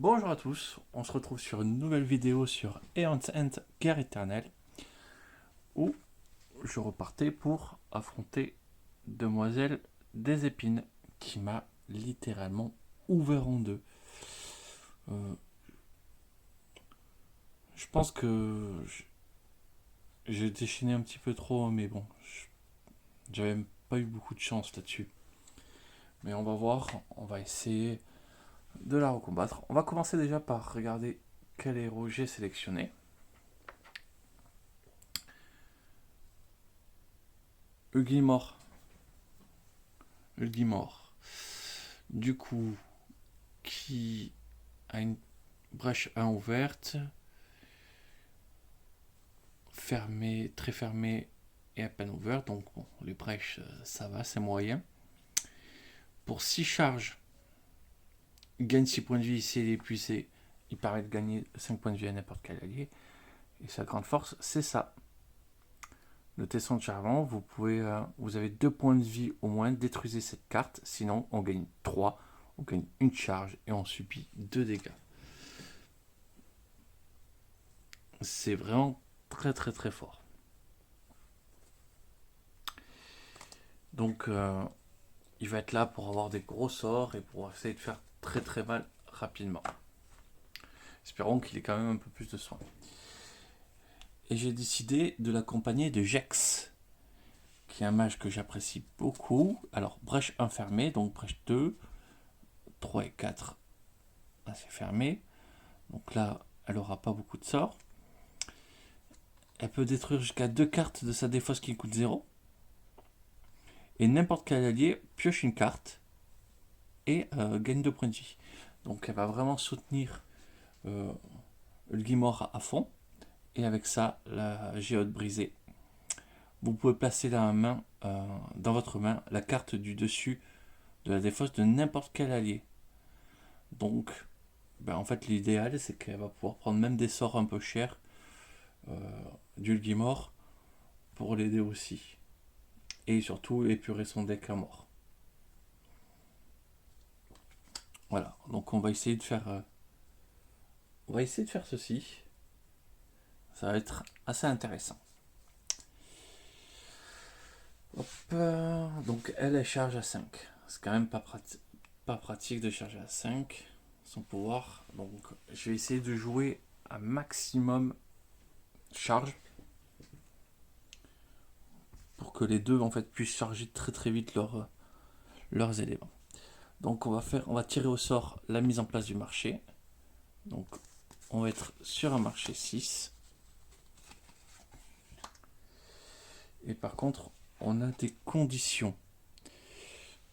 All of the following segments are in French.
Bonjour à tous, on se retrouve sur une nouvelle vidéo sur Aeon's End Guerre éternelle où je repartais pour affronter Demoiselle des Épines qui m'a littéralement ouvert en deux. Euh, je pense que j'ai déchaîné un petit peu trop, mais bon, j'avais pas eu beaucoup de chance là-dessus. Mais on va voir, on va essayer de la recombattre. On va commencer déjà par regarder quel héros j'ai sélectionné. Hugimore. Du coup, qui a une brèche 1 ouverte, fermée, très fermée et à peine ouverte. Donc bon, les brèches, ça va, c'est moyen. Pour 6 charges, il gagne 6 points de vie si il est épuisé. Il permet de gagner 5 points de vie à n'importe quel allié. Et sa grande force, c'est ça. Le tesson de charbon, vous avez 2 points de vie au moins, détruisez cette carte, sinon on gagne 3, on gagne une charge et on subit 2 dégâts. C'est vraiment très très très fort. Donc il va être là pour avoir des gros sorts et pour essayer de faire très très mal rapidement. Espérons qu'il ait quand même un peu plus de soins. Et j'ai décidé de l'accompagner de Jex, qui est un mage que j'apprécie beaucoup. Alors brèche 1 fermée, donc brèche 2, 3 et 4, là c'est fermé. Donc là, elle aura pas beaucoup de sorts. Elle peut détruire jusqu'à 2 cartes de sa défausse qui coûte 0. Et n'importe quel allié pioche une carte et gagne 2 points de vie. Donc elle va vraiment soutenir le Guimore à fond. Et avec ça, la géode brisée. Vous pouvez placer dans votre main la carte du dessus de la défausse de n'importe quel allié. Donc, en fait, l'idéal, c'est qu'elle va pouvoir prendre même des sorts un peu chers du Guimore pour l'aider aussi. Et surtout, épurer son deck à mort. Voilà, donc on va essayer de faire ceci. Ça va être assez intéressant. Hop, donc elle charge à 5. C'est quand même pas pratique de charger à 5 son pouvoir. Donc je vais essayer de jouer un maximum charge pour que les deux en fait puissent charger très très vite leurs éléments. Donc on va tirer au sort la mise en place du marché. Donc on va être sur un marché 6. Et par contre, on a des conditions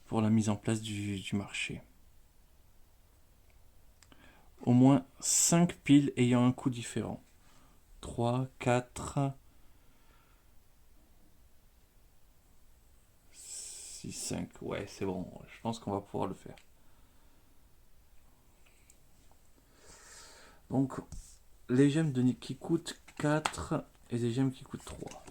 pour la mise en place du marché. Au moins 5 piles ayant un coût différent. 3, 4, 6, 5. Ouais, c'est bon. Je pense qu'on va pouvoir le faire. Donc, les gemmes de Nick qui coûtent 4 et des gemmes qui coûtent 3.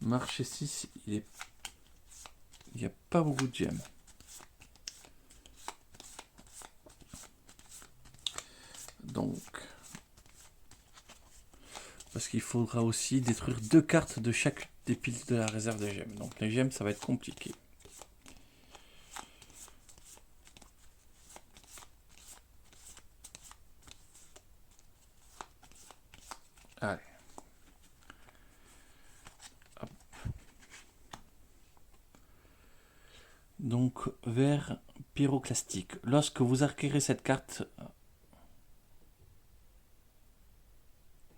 Marché 6, il n'y a pas beaucoup de gemmes. Donc, parce qu'il faudra aussi détruire 2 cartes de chaque des piles de la réserve de gemmes. Donc les gemmes, ça va être compliqué. Allez. Hop. Donc, vert pyroclastique. Lorsque vous acquérez cette carte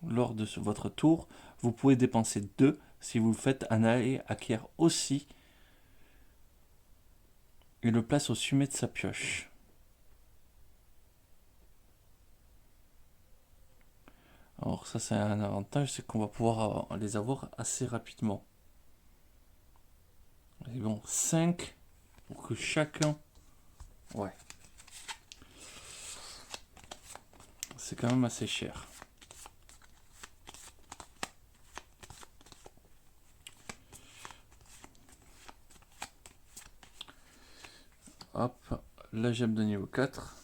lors de votre tour, vous pouvez dépenser 2. Si vous le faites, un allié acquiert aussi et le place au sommet de sa pioche. Alors ça c'est un avantage, c'est qu'on va pouvoir les avoir assez rapidement. Et bon, 5 pour que chacun... Ouais. C'est quand même assez cher. Hop, la gemme de niveau 4.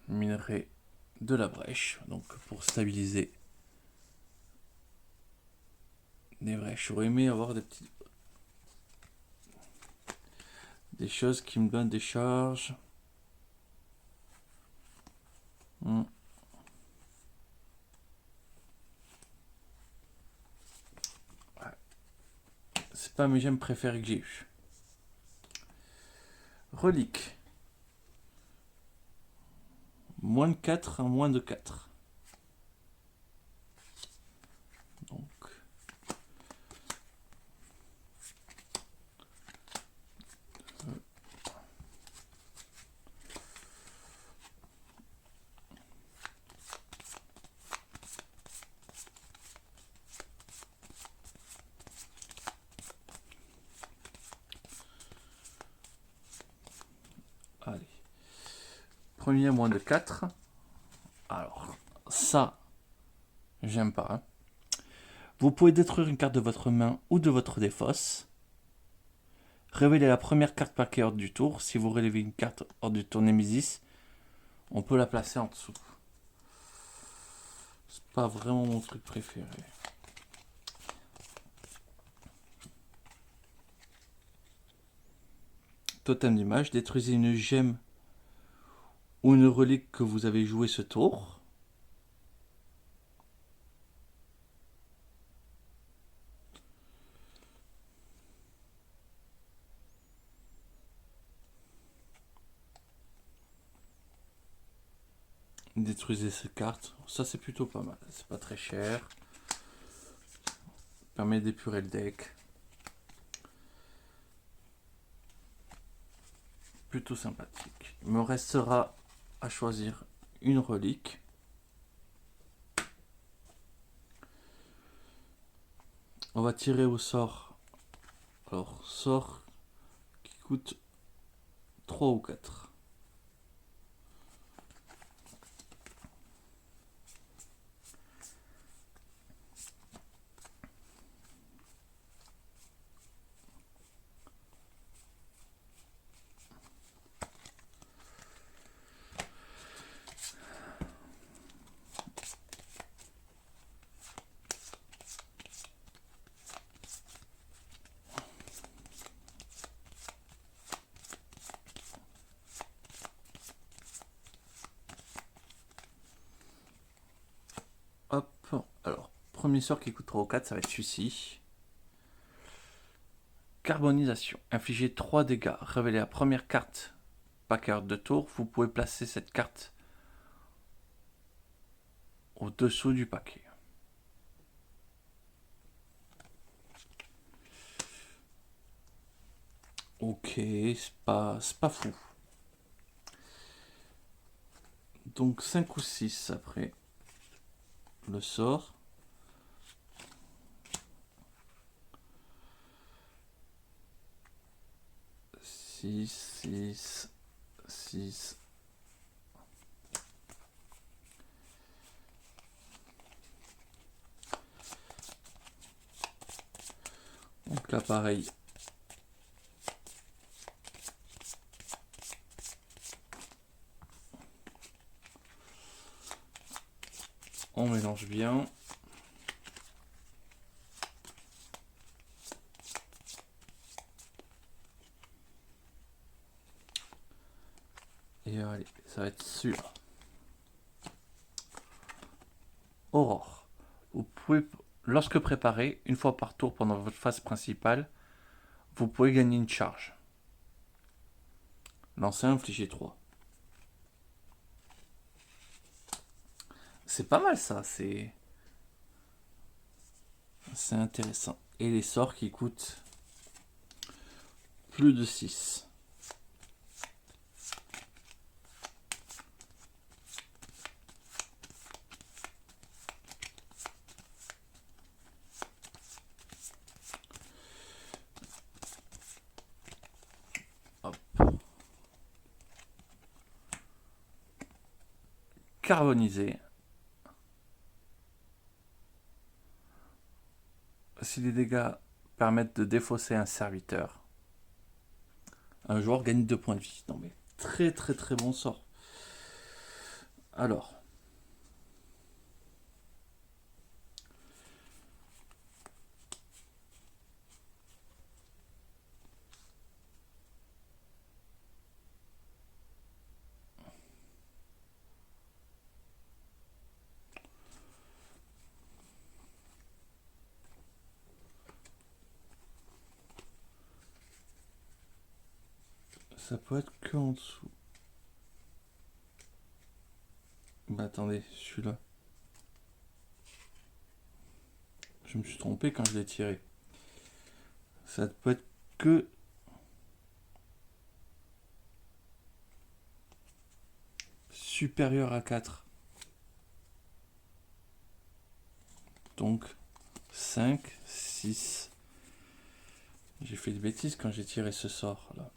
Minerai de la brèche, donc pour stabiliser des brèches. J'aurais aimé avoir des choses qui me donnent des charges. Ouais. C'est pas mes gemmes préférées que j'ai eu. Relique. Moins de 4 à moins de 4. Donc. Allez. Premier moins de 4. Alors, ça, j'aime pas. Hein. Vous pouvez détruire une carte de votre main ou de votre défausse. Révélez la première carte paquet hors du tour. Si vous relevez une carte hors du tour Nemesis, on peut la placer en dessous. C'est pas vraiment mon truc préféré. Totem d'image. Détruisez une gemme ou une relique que vous avez joué ce tour. Détruisez cette carte. Ça, c'est plutôt pas mal. C'est pas très cher. Permet d'épurer le deck. Plutôt sympathique. Il me restera à choisir une relique. On va tirer au sort. Alors, sort qui coûte 3 ou 4. Hop, alors, premier sort qui coûte 3 ou 4, ça va être celui-ci. Carbonisation. Infligez 3 dégâts. Révélez la première carte paquet de tour. Vous pouvez placer cette carte au-dessous du paquet. Ok, c'est pas fou. Donc 5 ou 6 après le sort. 6. Donc là pareil. On mélange bien. Et allez, ça va être sûr. Aurore. Vous pouvez, lorsque préparé, une fois par tour pendant votre phase principale, vous pouvez gagner une charge. Lancer, infliger 3. C'est pas mal ça, c'est intéressant. Et les sorts qui coûtent plus de 6. Hop. Carbonisé. Si les dégâts permettent de défausser un serviteur, un joueur gagne 2 points de vie. Non mais très très très bon sort. Alors. Ça peut être que en dessous. Bah attendez, celui-là. Je me suis trompé quand je l'ai tiré. Ça peut être que supérieur à 4. Donc 5, 6. J'ai fait des bêtises quand j'ai tiré ce sort là.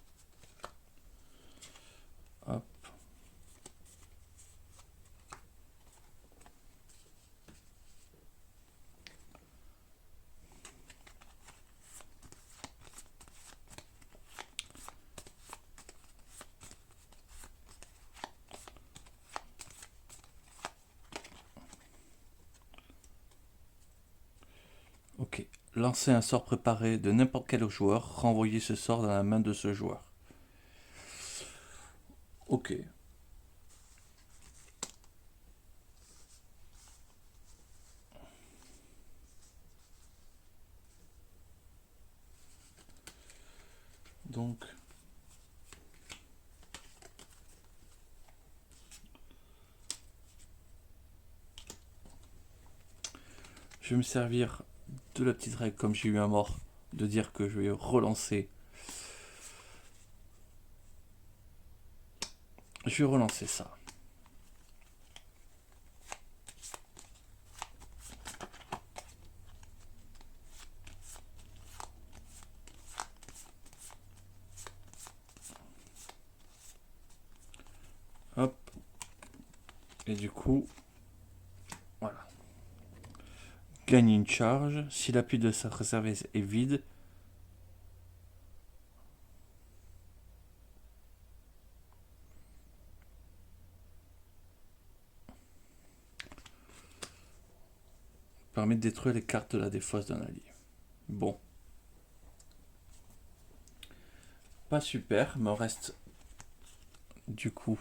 Hop. Ok. Lancer un sort préparé de n'importe quel joueur. Renvoyer ce sort dans la main de ce joueur. Ok. Donc. Je vais me servir de la petite règle, comme j'ai eu un mort, de dire que je vais relancer. Je vais relancer ça. Hop. Et du coup, voilà. Gagne une charge. Si l'appui de sa réserve est vide, permet de détruire les cartes de la défausse d'un allié. Bon. Pas super, mais il reste du coup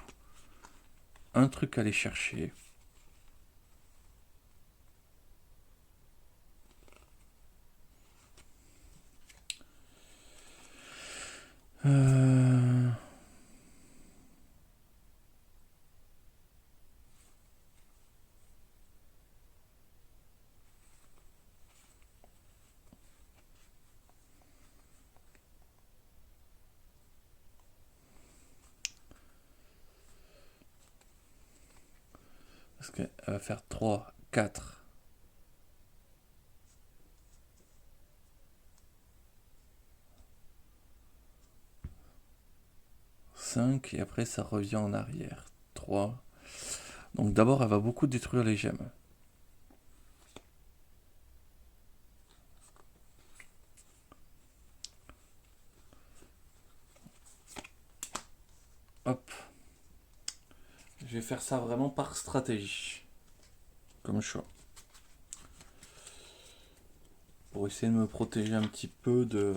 un truc à aller chercher. Parce qu'elle va faire 3, 4. 5 et après ça revient en arrière. 3. Donc d'abord elle va beaucoup détruire les gemmes. Hop. Je vais faire ça vraiment par stratégie. Comme choix. Pour essayer de me protéger un petit peu de...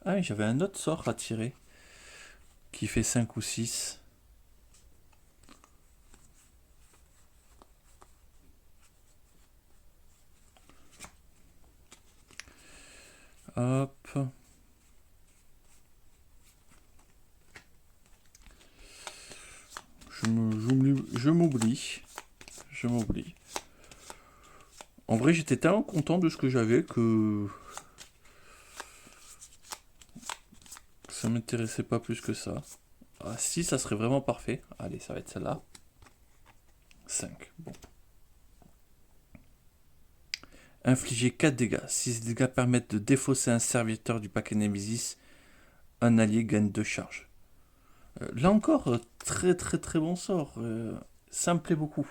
Ah oui, j'avais un autre sort à tirer. Qui fait 5 ou 6. Hop. Je m'oublie. En vrai, j'étais tellement content de ce que j'avais que ça m'intéressait pas plus que ça. Ah, si, ça serait vraiment parfait. Allez, ça va être celle-là. 5. Bon. Infliger 4 dégâts. Si ces dégâts permettent de défausser un serviteur du paquet Nemesis, un allié gagne 2 charges. Là encore, très très très bon sort. Ça me plaît beaucoup.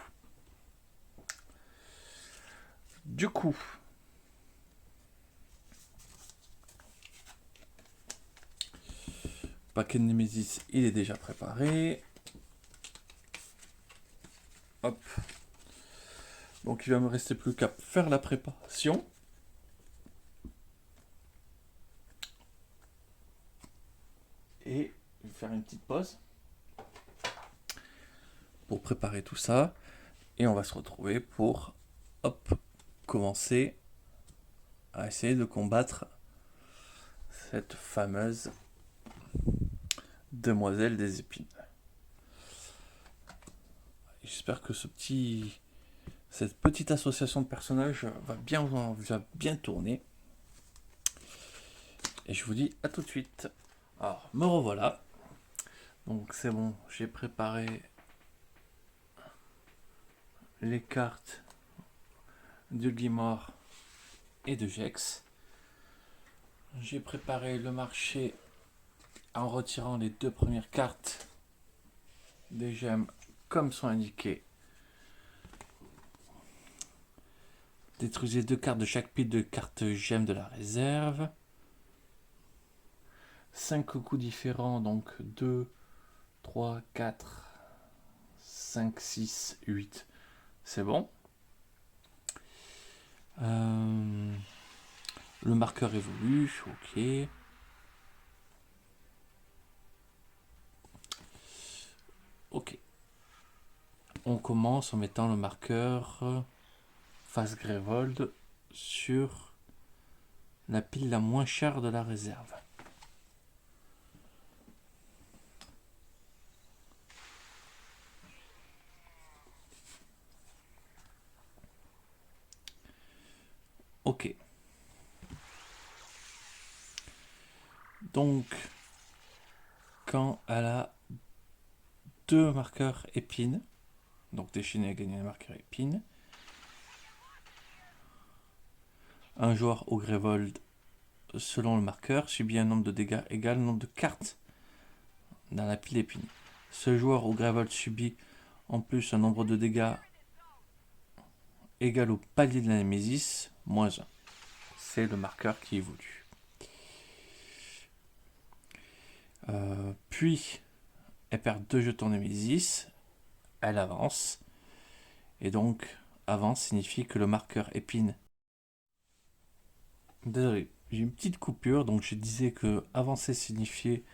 Du coup, paquet de Nemesis, il est déjà préparé. Hop. Donc il va me rester plus qu'à faire la préparation. Et je vais faire une petite pause pour préparer tout ça. Et on va se retrouver pour, hop, commencer à essayer de combattre cette fameuse demoiselle des épines. J'espère que cette petite association de personnages va bien tourner. Et je vous dis à tout de suite. Alors, me revoilà. Donc c'est bon, j'ai préparé les cartes de Guimard et de Gex. J'ai préparé le marché en retirant les 2 premières cartes des gemmes comme sont indiqués. Détruisez 2 cartes de chaque pile de cartes gemmes de la réserve. 5 coups différents, donc 2, 3, 4, 5, 6, 8. C'est bon. Le marqueur évolue, ok. Ok. On commence en mettant le marqueur face Grévold sur la pile la moins chère de la réserve. Ok. Donc, quand elle a 2 marqueurs épines, donc déchaîner a gagné un marqueur épine, un joueur au Grévold, selon le marqueur, subit un nombre de dégâts égal au nombre de cartes dans la pile épine. Ce joueur au Grévold subit en plus un nombre de dégâts égal au palier de la Némésis, moins 1. C'est le marqueur qui évolue. Puis, elle perd 2 jetons Némésis, elle avance, et donc, avance signifie que le marqueur épine. Désolé, j'ai une petite coupure, donc je disais que avancer signifiait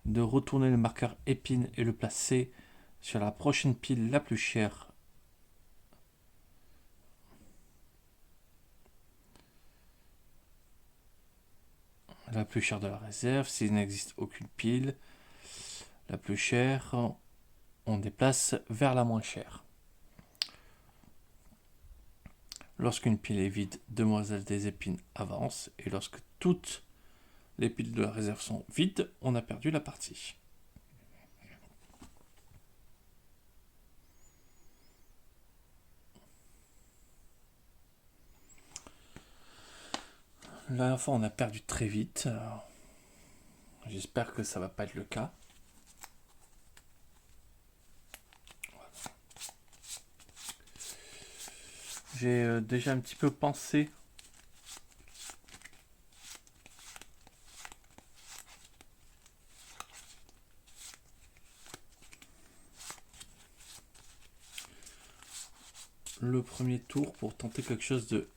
de retourner le marqueur épine et le placer sur la prochaine pile la plus chère. La plus chère de la réserve, s'il n'existe aucune pile. La plus chère, on déplace vers la moins chère. Lorsqu'une pile est vide, Demoiselle des Épines avance, et lorsque toutes les piles de la réserve sont vides, on a perdu la partie. La dernière fois, on a perdu très vite. J'espère que ça va pas être le cas. J'ai déjà un petit peu pensé le premier tour pour tenter quelque chose de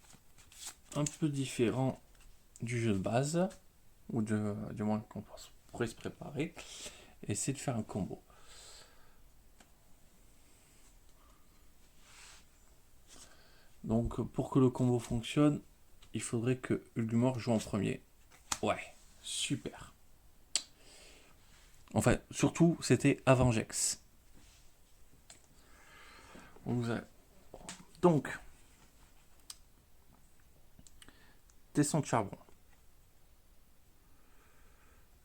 un peu différent du jeu de base, ou du moins qu'on pourrait se préparer, et essayer de faire un combo. Donc pour que le combo fonctionne, il faudrait que Ulgumor joue en premier. Ouais, super. Enfin, surtout, c'était avant Jex. Donc, tesson de charbon.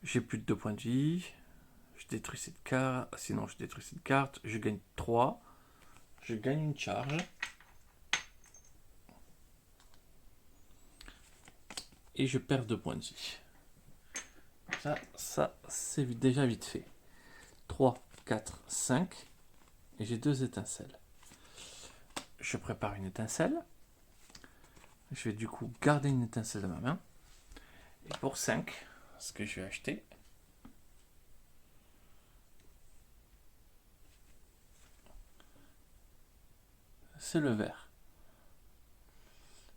J'ai plus de 2 points de vie. Je détruis cette carte. Sinon, je détruis cette carte. Je gagne 3. Je gagne une charge. Et je perds 2 points de vie. Ça c'est déjà vite fait. 3, 4, 5. Et j'ai 2 étincelles. Je prépare une étincelle. Je vais du coup garder une étincelle dans ma main. Et pour 5, ce que je vais acheter, c'est le vert.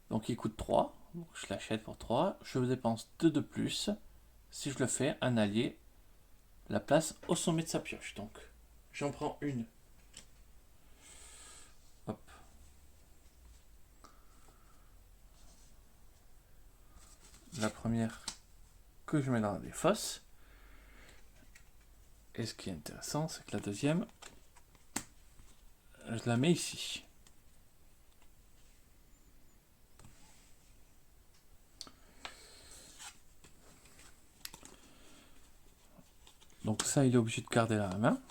Donc il coûte 3. Donc je l'achète pour 3. Je dépense 2 de plus. Si je le fais, un allié la place au sommet de sa pioche. Donc j'en prends une. Hop. La première que je mets dans des fosses. Et ce qui est intéressant, c'est que la deuxième, je la mets ici. Donc ça, il est obligé de garder dans la main.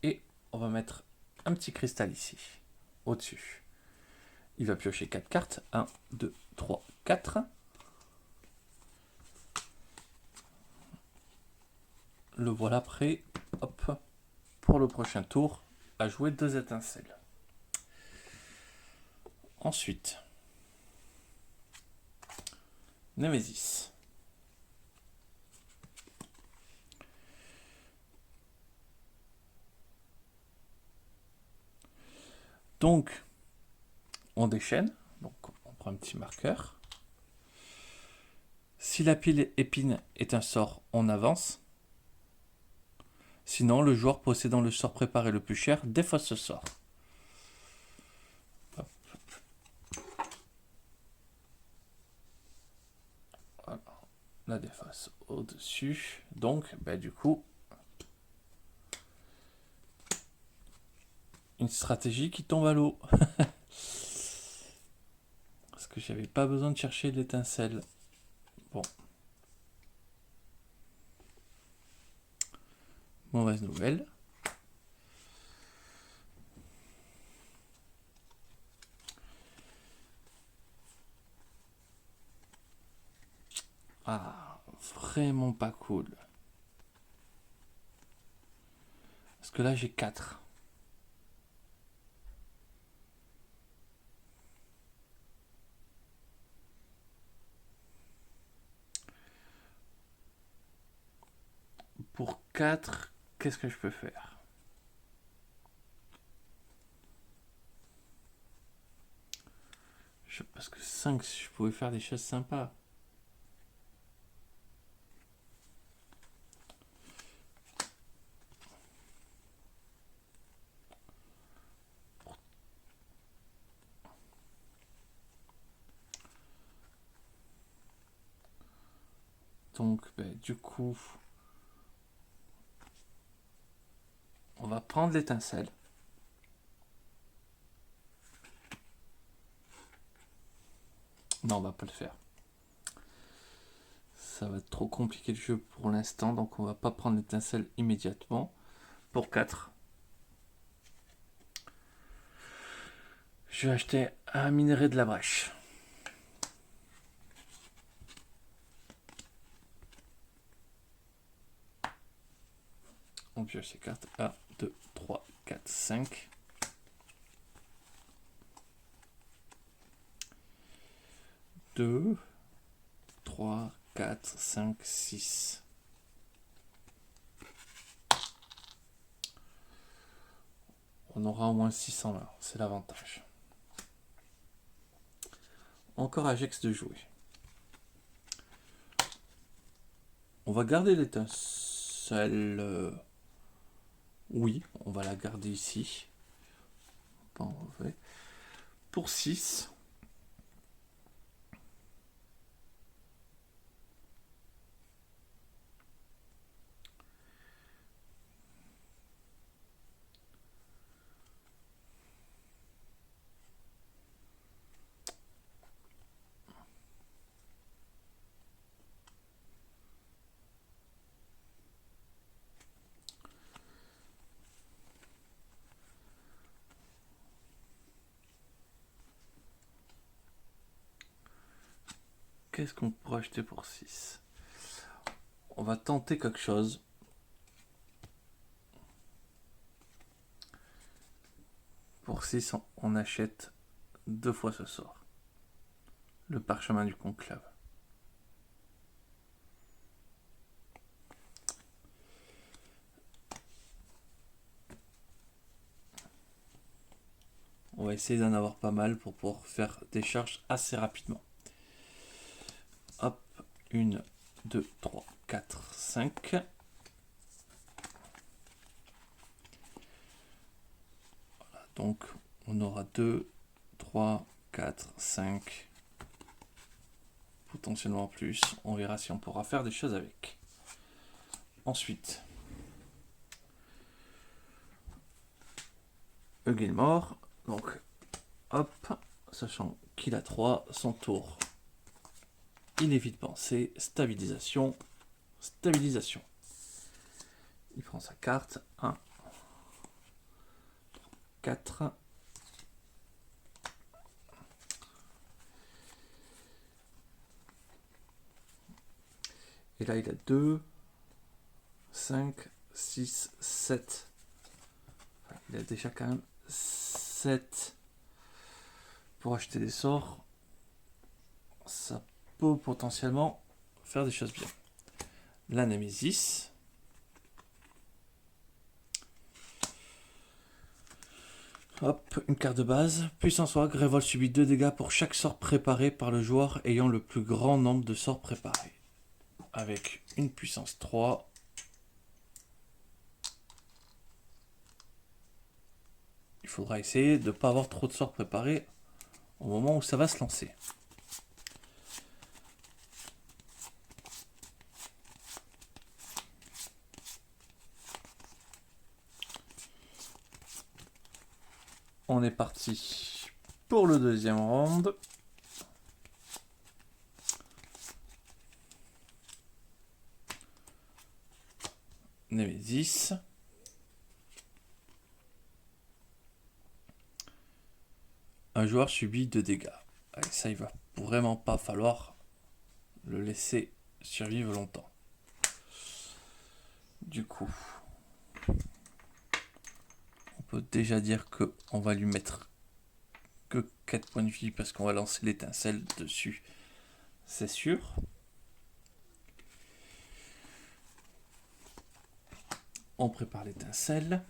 Et on va mettre un petit cristal ici, au-dessus. Il va piocher 4 cartes. 1, 2, 3, 4. Le voilà prêt, hop, pour le prochain tour, à jouer 2 étincelles. Ensuite, Némésis. Donc, on déchaîne. Donc, on prend un petit marqueur. Si la pile épine est un sort, on avance. Sinon, le joueur possédant le sort préparé le plus cher défausse ce sort. Hop. Voilà. La défausse au-dessus. Donc, du coup, une stratégie qui tombe à l'eau. Parce que j'avais pas besoin de chercher l'étincelle. Bon. Mauvaise nouvelle. Ah, vraiment pas cool. Parce que là, j'ai 4. Pour 4, qu'est-ce que je peux faire? Parce que 5, je pouvais faire des choses sympas. Donc, du coup, on va prendre l'étincelle. Non, on va pas le faire. Ça va être trop compliqué le jeu pour l'instant, donc on va pas prendre l'étincelle immédiatement. Pour 4, je vais acheter un minerai de la brèche. On pioche ces cartes. 1, 2, 3, 4, 5. 2, 3, 4, 5, 6. On aura au moins 600 là, c'est l'avantage. Encore Agex de jouer. On va garder l'étincelle. Oui, on va la garder ici. Pour 6. Qu'est-ce qu'on pourrait acheter pour 6? On va tenter quelque chose. pour 6, on achète 2 fois ce sort. Le parchemin du conclave. On va essayer d'en avoir pas mal pour pouvoir faire des charges assez rapidement. Hop, 1, 2, 3, 4, 5. Voilà, donc on aura 2, 3, 4, 5. Potentiellement plus. On verra si on pourra faire des choses avec. Ensuite, Eugilmore. Donc, hop, sachant qu'il a 3, son tour. Il évite penser, stabilisation, stabilisation. Il prend sa carte, 1, 4. Et là, il a 2, 5, 6, 7. Il a déjà quand même 7 pour acheter des sorts. Ça peut potentiellement faire des choses bien. La Némésis. Hop, une carte de base. Puissance Orgue, révolte subit 2 dégâts pour chaque sort préparé par le joueur ayant le plus grand nombre de sorts préparés. Avec une puissance 3. Il faudra essayer de ne pas avoir trop de sorts préparés au moment où ça va se lancer. On est parti pour le deuxième round. Némésis. Un joueur subit 2 dégâts. Allez, ça, il va vraiment pas falloir le laisser survivre longtemps. Du coup, on peut déjà dire qu'on va lui mettre que 4 points de vie parce qu'on va lancer l'étincelle dessus. C'est sûr. On prépare l'étincelle.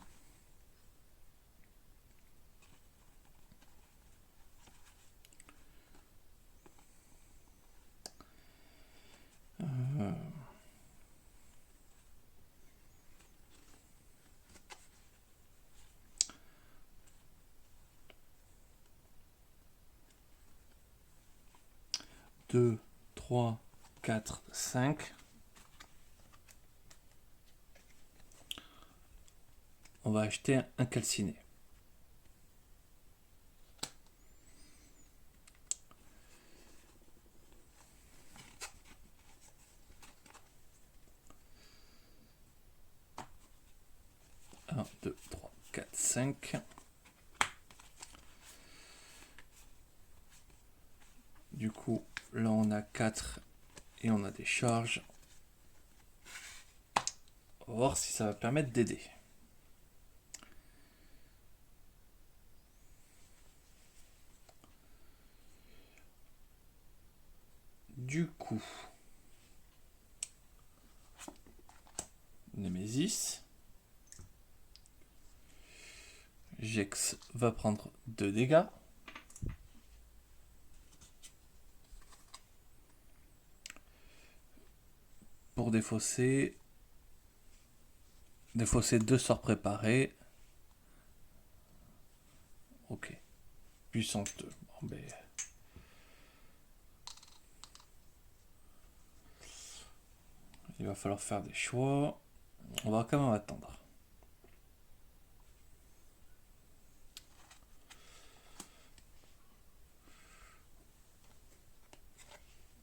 Deux, 3, 4, 5. On va acheter un calciné. Un, 2, 3, 4, 5. Du coup, là on a 4 et on a des charges. On va voir si ça va permettre d'aider. Du coup, Némésis. Jex va prendre 2 dégâts. Pour défausser 2 sorts préparés. Ok. Puissance 2. Bon, ben... il va falloir faire des choix. On va quand même attendre.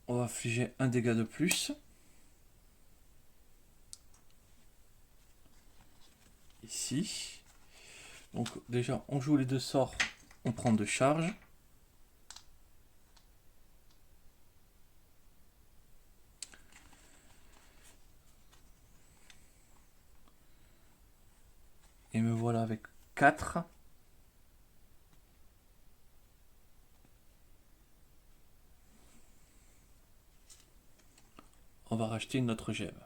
On va infliger un dégât de plus. Ici. Donc déjà, on joue les 2 sorts. On prend 2 charges. Et me voilà avec 4. va racheter une autre gemme.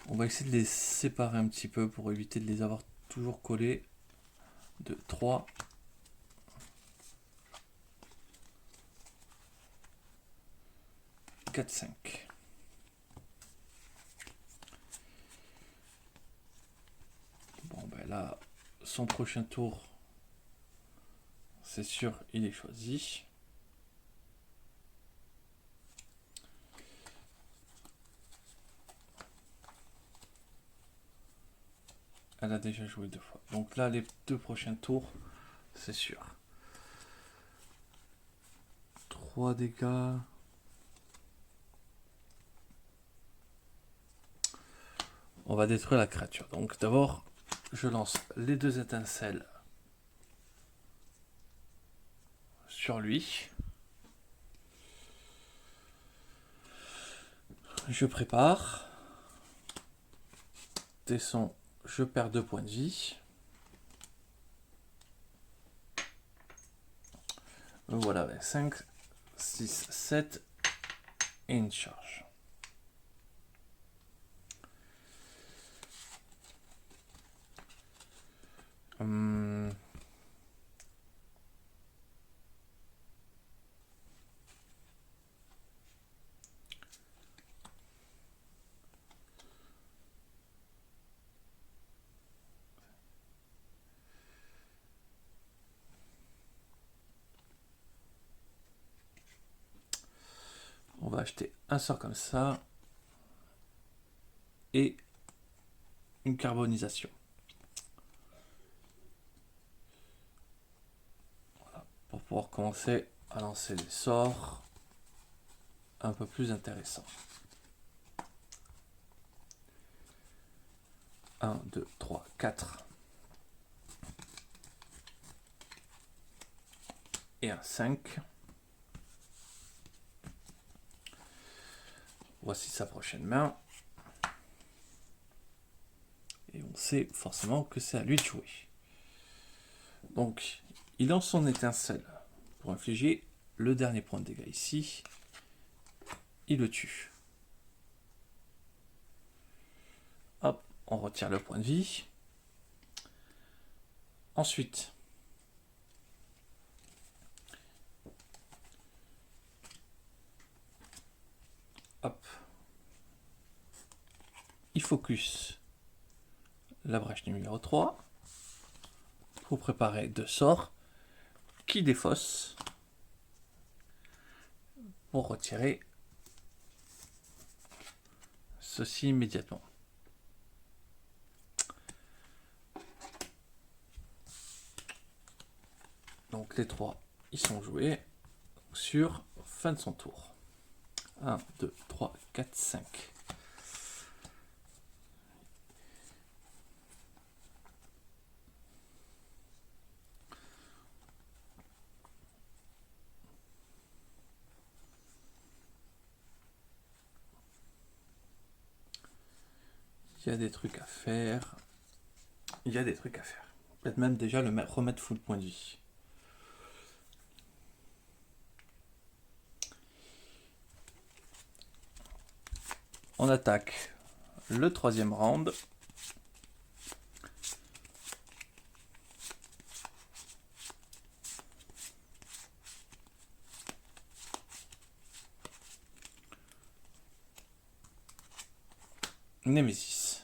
On va essayer de les séparer un petit peu pour éviter de les avoir toujours collés. 2, 3. « 4, 5. Bon ben là, son prochain tour, c'est sûr, il est choisi. Elle a déjà joué 2 fois. Donc là, les 2 prochains tours, c'est sûr. 3 dégâts. On va détruire la créature. Donc d'abord, je lance les 2 étincelles sur lui. Je prépare. Descends, je perds 2 points de vie. Voilà, 5, 6, 7 et une charge. On va acheter un sort comme ça et une carbonisation. Voilà, pour pouvoir commencer à lancer des sorts un peu plus intéressants. 1, 2, 3, 4. Et un 5. Voici sa prochaine main. Et on sait forcément que c'est à lui de jouer. Donc, il lance son étincelle pour infliger le dernier point de dégâts ici. Il le tue. Hop, on retire le point de vie. Ensuite, hop, il focus la brèche numéro 3 pour préparer 2 sorts qui défaussent pour retirer ceci immédiatement. Donc les 3, ils sont joués sur fin de son tour. 1, 2, 3, 4, 5. Il y a des trucs à faire. Il y a des trucs à faire. Peut-être même déjà le remettre full point de vie. On attaque le 3e round. Nemesis.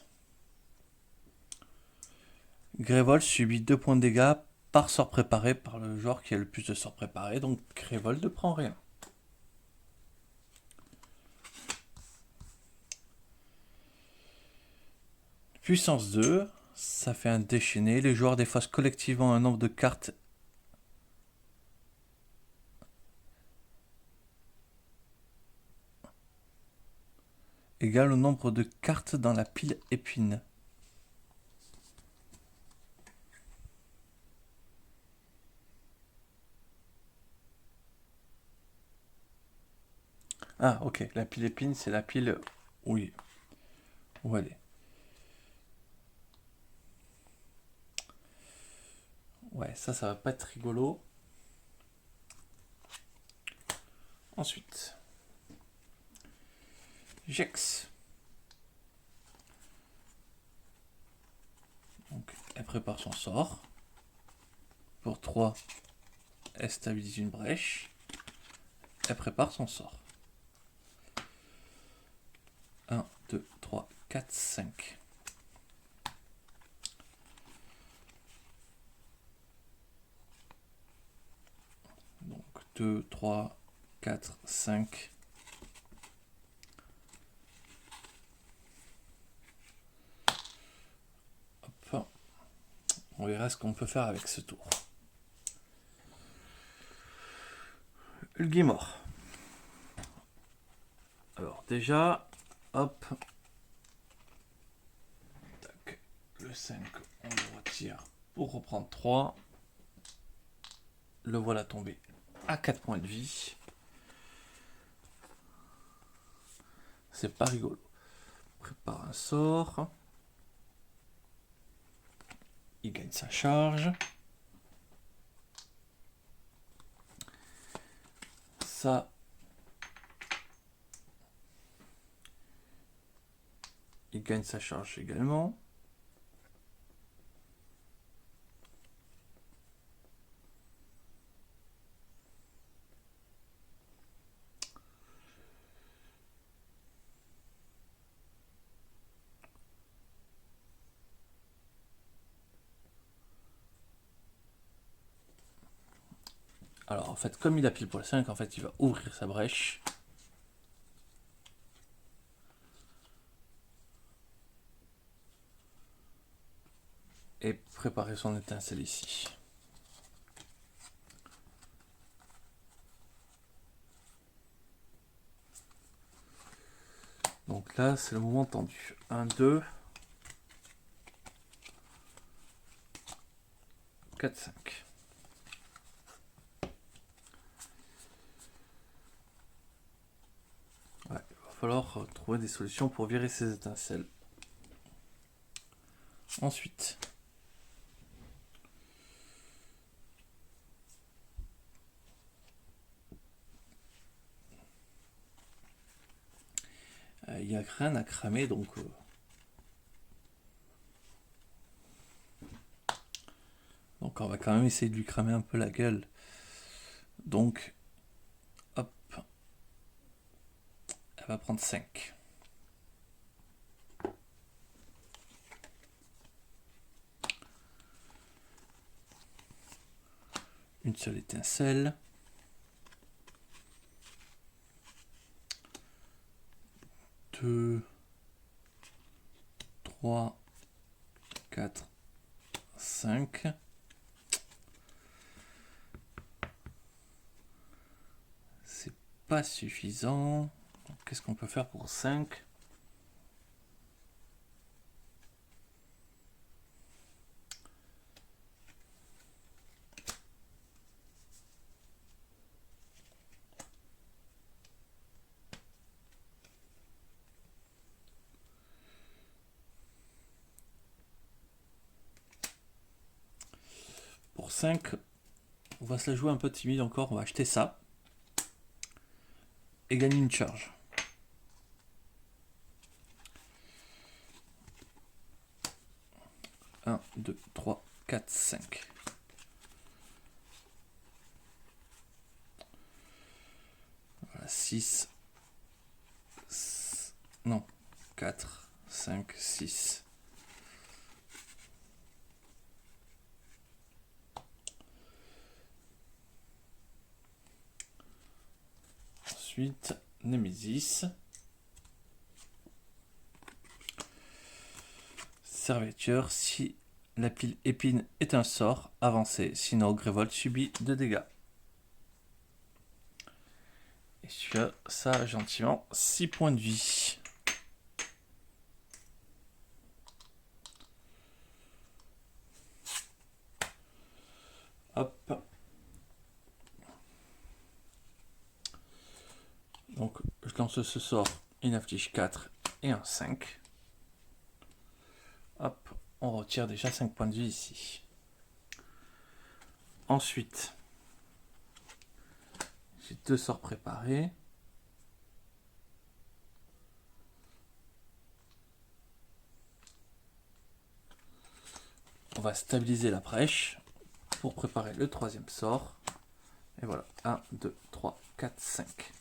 Grévol subit 2 points de dégâts par sort préparé par le joueur qui a le plus de sorts préparés. Donc Grévol ne prend rien. Puissance 2, ça fait un déchaîné. Les joueurs défaussent collectivement un nombre de cartes égal au nombre de cartes dans la pile épine. Ah, ok. La pile épine, c'est la pile où elle est. Ouais, ça va pas être rigolo. Ensuite, Jex. Donc, elle prépare son sort. Pour 3, elle stabilise une brèche. Elle prépare son sort. 1, 2, 3, 4, 5. Donc 2, 3, 4, 5. Hop. On verra ce qu'on peut faire avec ce tour. Ulgimor. Alors déjà, hop. Tac. Le 5, on le retire pour reprendre 3. Le voilà tombé à 4 points de vie. C'est pas rigolo. Prépare un sort. Il gagne sa charge. Ça. Il gagne sa charge également. Alors en fait, comme il a pile pour le 5, en fait, il va ouvrir sa brèche. Et préparer son étincelle ici. Donc là, c'est le moment tendu. 1, 2, 4, 5. Ouais, il va falloir trouver des solutions pour virer ces étincelles. Ensuite, il n'y a rien à cramer, donc on va quand même essayer de lui cramer un peu la gueule. Donc, hop, elle va prendre 5. Une seule étincelle. 2, 3, 4, 5. C'est pas suffisant. Qu'est-ce qu'on peut faire pour 5? Pour 5, on va se la jouer un peu timide encore. On va acheter ça. Et gagner une charge. Un, 2, 3, 4, 5. Voilà, 6. Non, 4, 5, 6. Ensuite, Nemesis. Servature, si la pile épine est un sort, avancez, sinon Grévold subit 2 dégâts. Et sur ça, gentiment, 6 points de vie. Hop. Donc, je lance ce sort, il affiche 4 et un 5. Hop, on retire déjà 5 points de vie ici. Ensuite, j'ai 2 sorts préparés. On va stabiliser la brèche pour préparer le 3e sort. Et voilà, 1, 2, 3, 4, 5.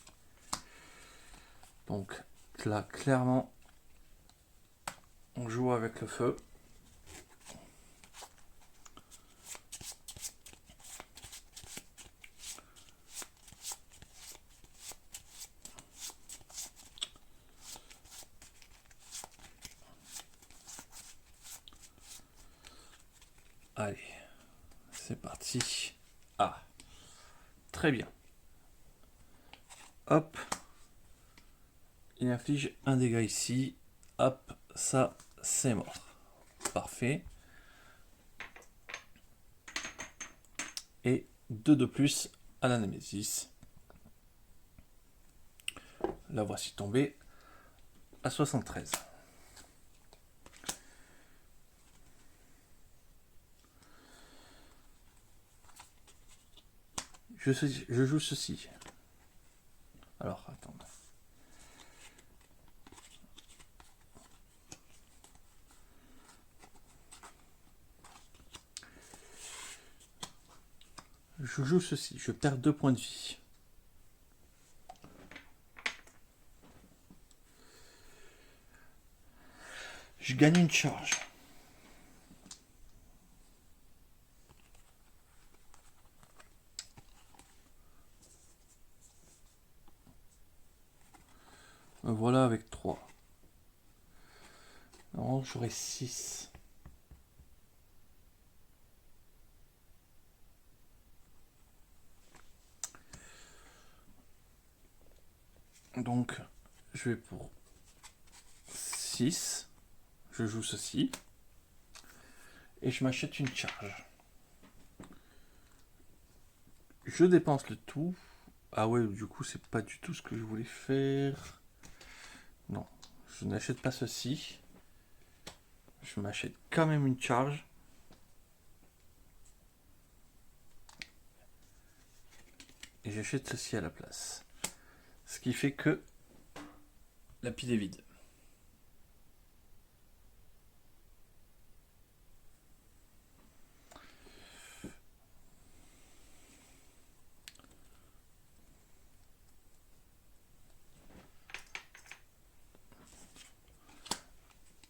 Donc là, clairement, on joue avec le feu. Allez, c'est parti. Ah, très bien. Hop. Il inflige un dégât ici. Hop, ça, c'est mort. Parfait. Et 2 de plus à la Némésis. La voici tombée à 73. Je joue ceci. Alors, attends. Je joue ceci. Je perds 2 points de vie. Je gagne une charge. Me voilà avec 3. Non, j'aurai 6. Donc, je vais pour 6. Je joue ceci. Et je m'achète une charge. Je dépense le tout. Ah ouais, du coup, c'est pas du tout ce que je voulais faire. Non, je n'achète pas ceci. Je m'achète quand même une charge. Et j'achète ceci à la place. Ce qui fait que la pile est vide.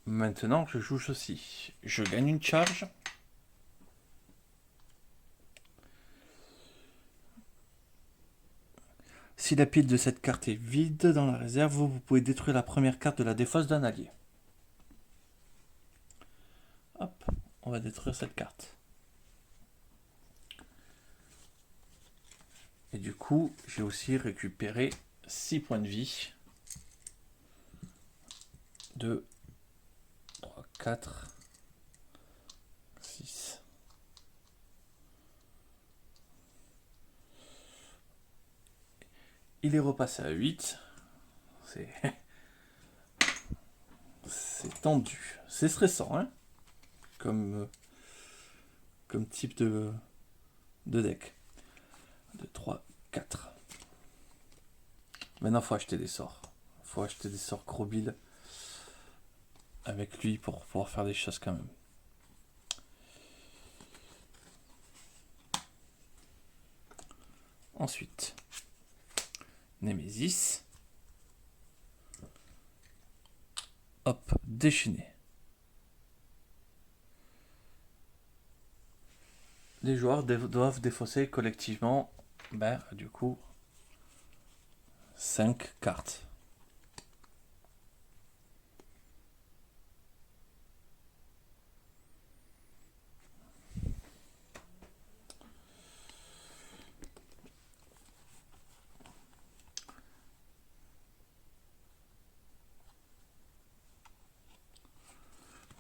Maintenant, je joue ceci. Je gagne une charge. Si la pile de cette carte est vide dans la réserve, vous pouvez détruire la première carte de la défausse d'un allié. Hop, on va détruire cette carte. Et du coup, j'ai aussi récupéré 6 points de vie. 2, 3, 4, 6. Il est repassé à 8. C'est tendu. C'est stressant, hein, comme type de deck. 2, 3, 4. Maintenant, faut acheter des sorts. Faut acheter des sorts gros bill avec lui pour pouvoir faire des choses quand même. Ensuite, Némésis. Hop, déchaîné. Les joueurs doivent défausser collectivement, du coup, 5 cartes.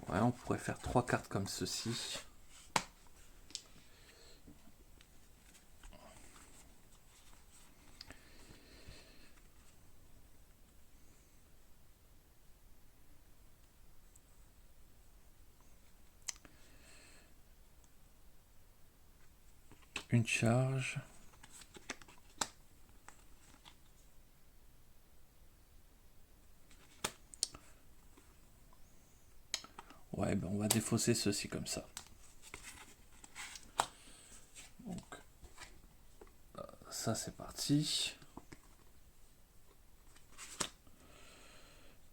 Ouais, on pourrait faire 3 cartes comme ceci. une charge. Ouais, ben on va défausser ceci comme ça. Donc, ça c'est parti.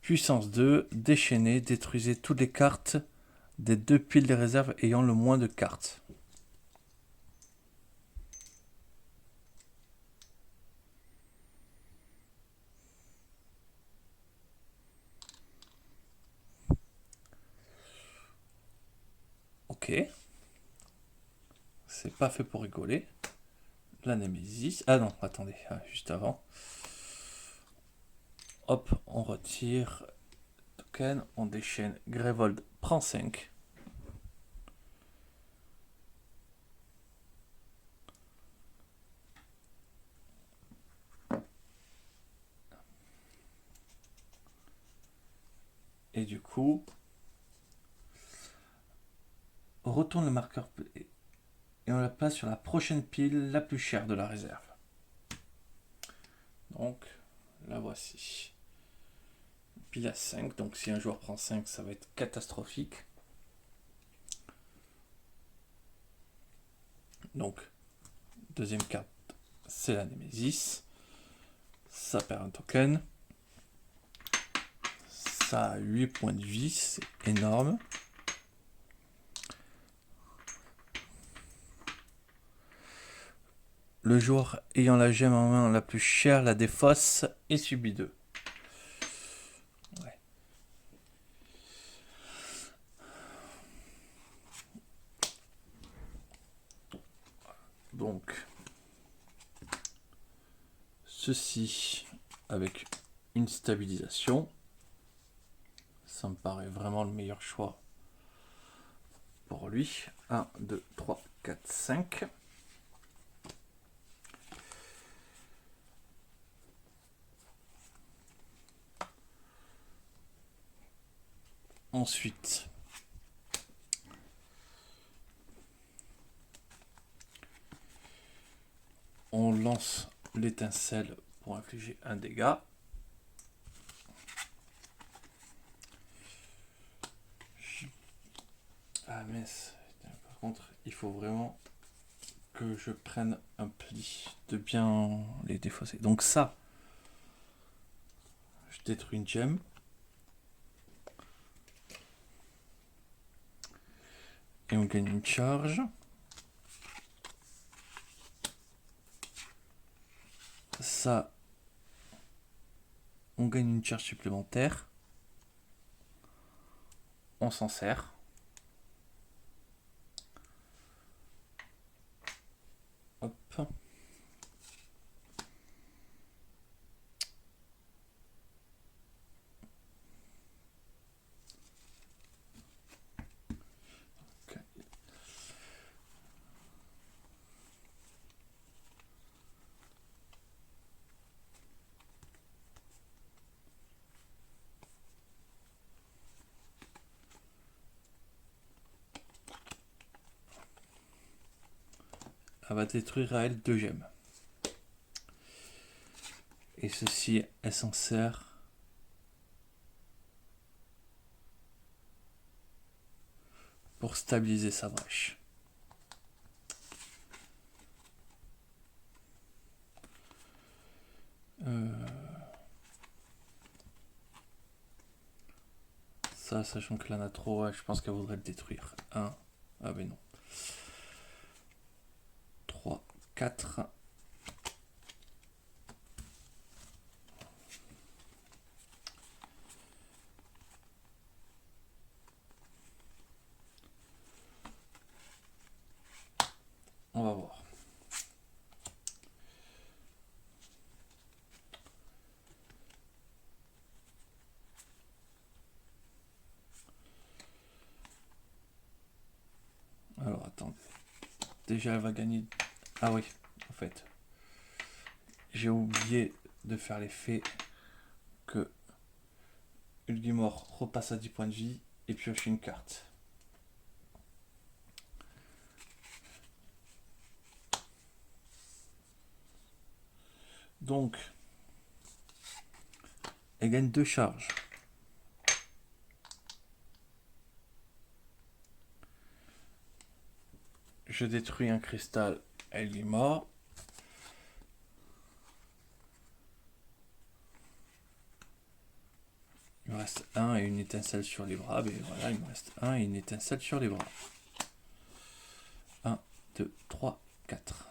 Puissance 2, déchaîner, détruisez toutes les cartes des 2 piles de réserve ayant le moins de cartes. Ok. C'est pas fait pour rigoler. La Némésis. Ah non, attendez, juste avant. Hop, on retire token, on déchaîne. Grévold prend 5. Et du coup, on retourne le marqueur et on la place sur la prochaine pile la plus chère de la réserve. Donc, la voici. Pile à 5, donc si un joueur prend 5, ça va être catastrophique. Donc, deuxième carte, c'est la Némésis. Ça perd un token. Ça a 8 points de vie, c'est énorme. Le joueur ayant la gemme en main la plus chère la défausse et subit 2. Ouais. Donc, ceci avec une stabilisation. Ça me paraît vraiment le meilleur choix pour lui. 1, 2, 3, 4, 5. Ensuite, on lance l'étincelle pour infliger un dégât. Ah mince, par contre, il faut vraiment que je prenne un pli de bien les défausser. Donc ça, je détruis une gemme. Et on gagne une charge. Ça, on gagne une charge supplémentaire. On s'en sert. Hop. Okay. Elle va détruire à elle 2 gemmes. Et ceci, elle s'en sert pour stabiliser sa brèche. Ça, sachant que là, on a trop, je pense qu'elle voudrait le détruire. 1. Ah mais non. 3, 4. On va voir. Alors, attendez. Déjà, elle va gagner... Ah oui, en fait. J'ai oublié de faire l'effet que Ulgimor repasse à 10 points de vie et pioche une carte. Donc, elle gagne 2 charges. Je détruis un cristal, elle est morte. Il me reste 1 et une étincelle sur les bras. Mais voilà, il me reste 1 et une étincelle sur les bras. 1, 2, 3, 4.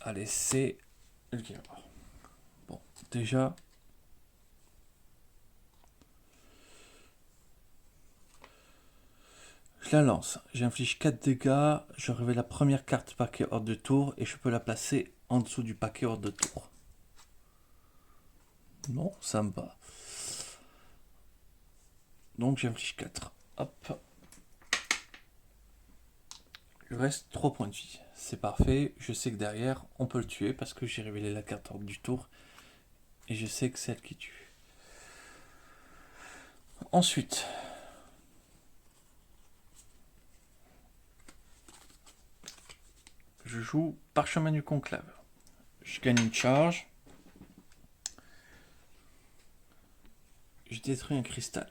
Allez, c'est le game. Bon, déjà, je la lance. J'inflige 4 dégâts. Je révèle la première carte paquet hors de tour et je peux la placer en dessous du paquet hors de tour. Non, ça me va. Donc j'inflige 4. Hop. Il reste 3 points de vie. C'est parfait. Je sais que derrière, on peut le tuer parce que j'ai révélé la carte hors du tour. Et je sais que c'est elle qui tue. Ensuite, je joue Parchemin du Conclave. Je gagne une charge. Je détruis un cristal.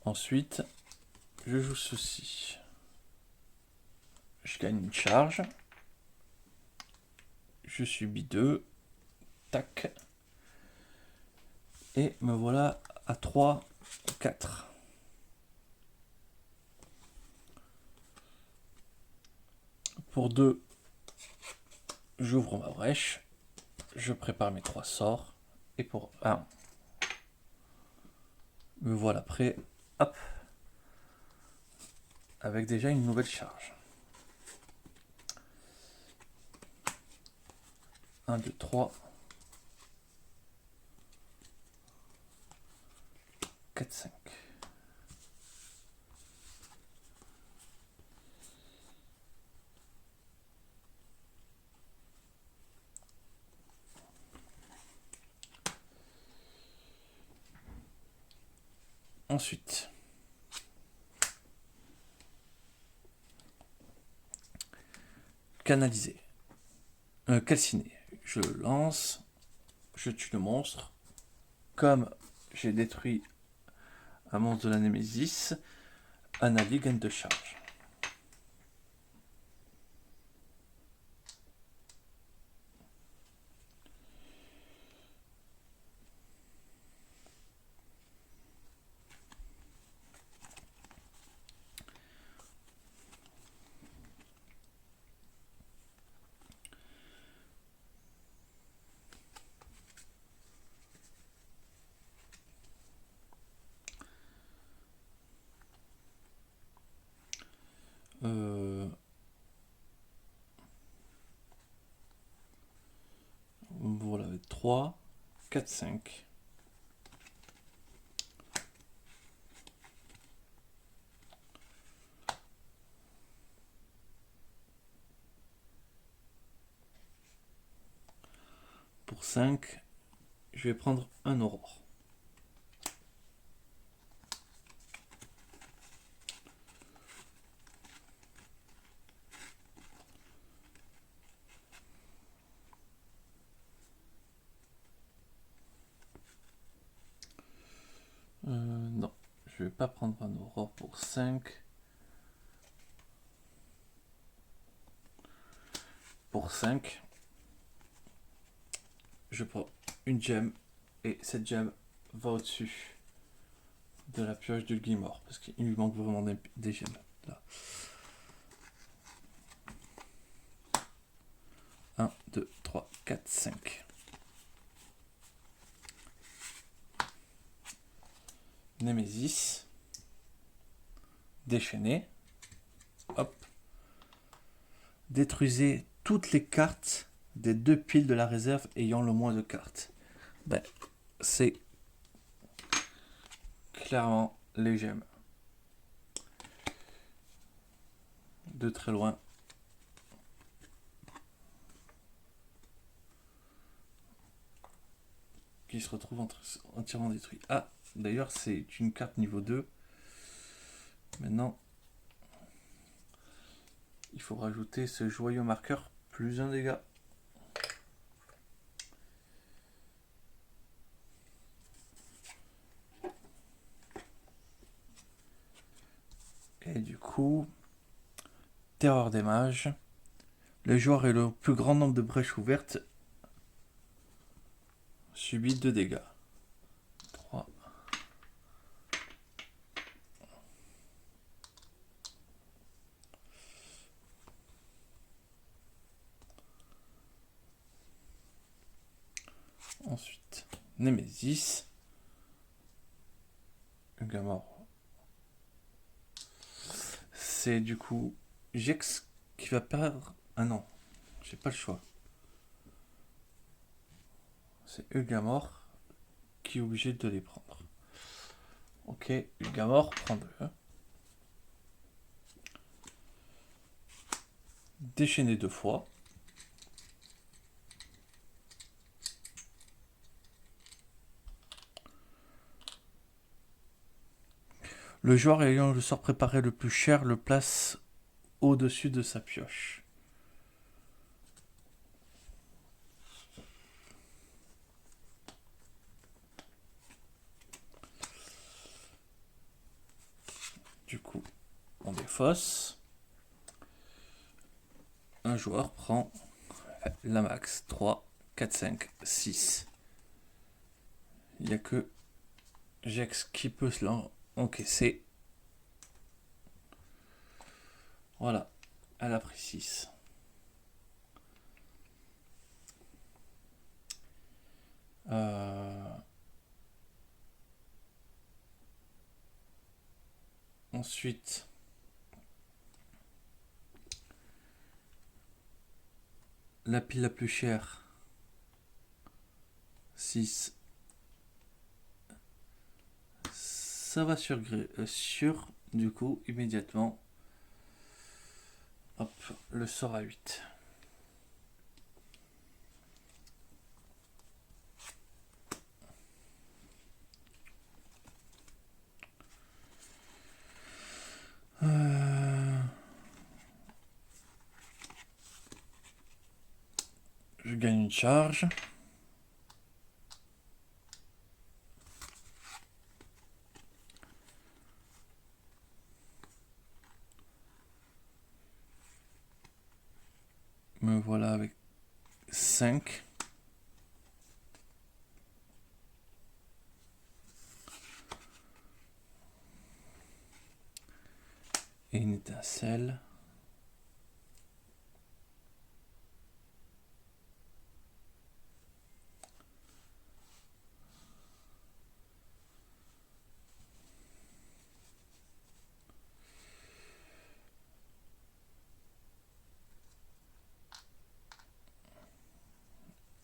Ensuite, je joue ceci. Je gagne une charge. Je subis 2. Tac. Et me voilà à 3, 4. Pour 2, j'ouvre ma brèche. Je prépare mes 3 sorts. Et pour 1, me voilà prêt. Hop. Avec déjà une nouvelle charge. 1, 2, 3. 4, 5. Ensuite, canaliser. Calciner. Je lance. Je tue le monstre. Comme j'ai détruit un monstre de la Némésis, Anali gagne 2 charges. Voilà, 3, 4, 5. Pour 5, je vais prendre un aurore. Non, je vais pas prendre un aurore pour 5. Pour 5, je prends une gemme et cette gemme va au-dessus de la pioche du Guimard parce qu'il lui manque vraiment des gemmes là. 1, 2, 3, 4, 5. Némésis. Déchaîner. Hop. Détruisez toutes les cartes des 2 piles de la réserve ayant le moins de cartes. Ben, c'est clairement les gemmes. De très loin. Qui se retrouve entièrement détruit. Ah, d'ailleurs, c'est une carte niveau 2. Maintenant, il faut rajouter ce joyau marqueur plus 1 dégât. Et du coup, terreur des mages. Le joueur est le plus grand nombre de brèches ouvertes subit 2 dégâts. 3. Ensuite, Némésis. Gamor. C'est du coup Jex qui va perdre. Ah non, j'ai pas le choix. C'est Ugamor qui est obligé de les prendre. Ok, Ugamor prend 2. Déchaîner 2 fois. Le joueur ayant le sort préparé le plus cher le place au-dessus de sa pioche. Du coup, on défausse. Un joueur prend la max 3, 4, 5, 6. Il n'y a que Jex qui peut se l'encaisser. Voilà, elle a pris 6. Ensuite, la pile la plus chère, 6. Ça va sur du coup, immédiatement. Hop, le sort à 8. Je gagne une charge. Me voilà avec 5. Et une étincelle.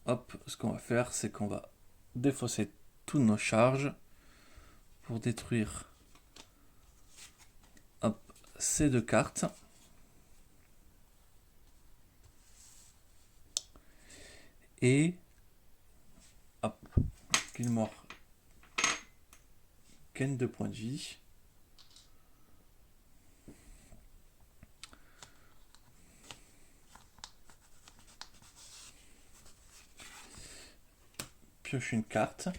Hop, ce qu'on va faire, c'est qu'on va défausser toutes nos charges pour détruire ces 2 cartes. Et hop, Gilmore gagne 2 points de vie. Pioche une carte.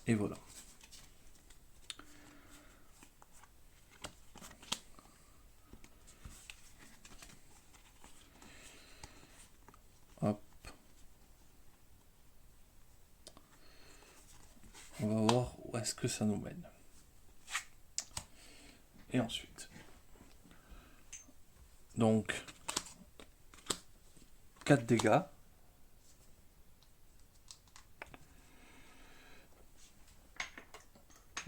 Et voilà. Hop. On va voir où est-ce que ça nous mène. Et ensuite. Donc, 4 dégâts.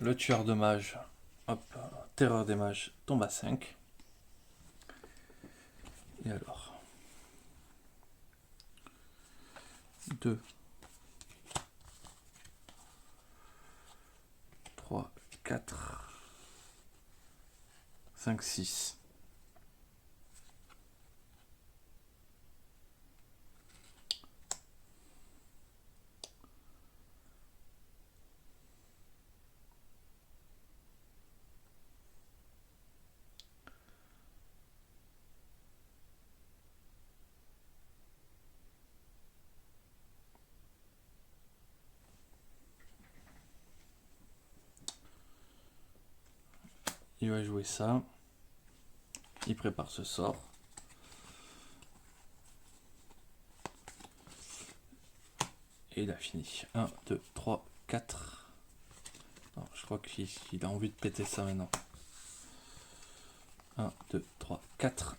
Le tueur de mage, hop, terreur des mages tombe à 5. Et alors 2, 3, 4, 5, 6. Il va jouer ça. Il prépare ce sort. Et il a fini. 1, 2, 3, 4. Non, je crois qu'il a envie de péter ça maintenant. 1, 2, 3, 4.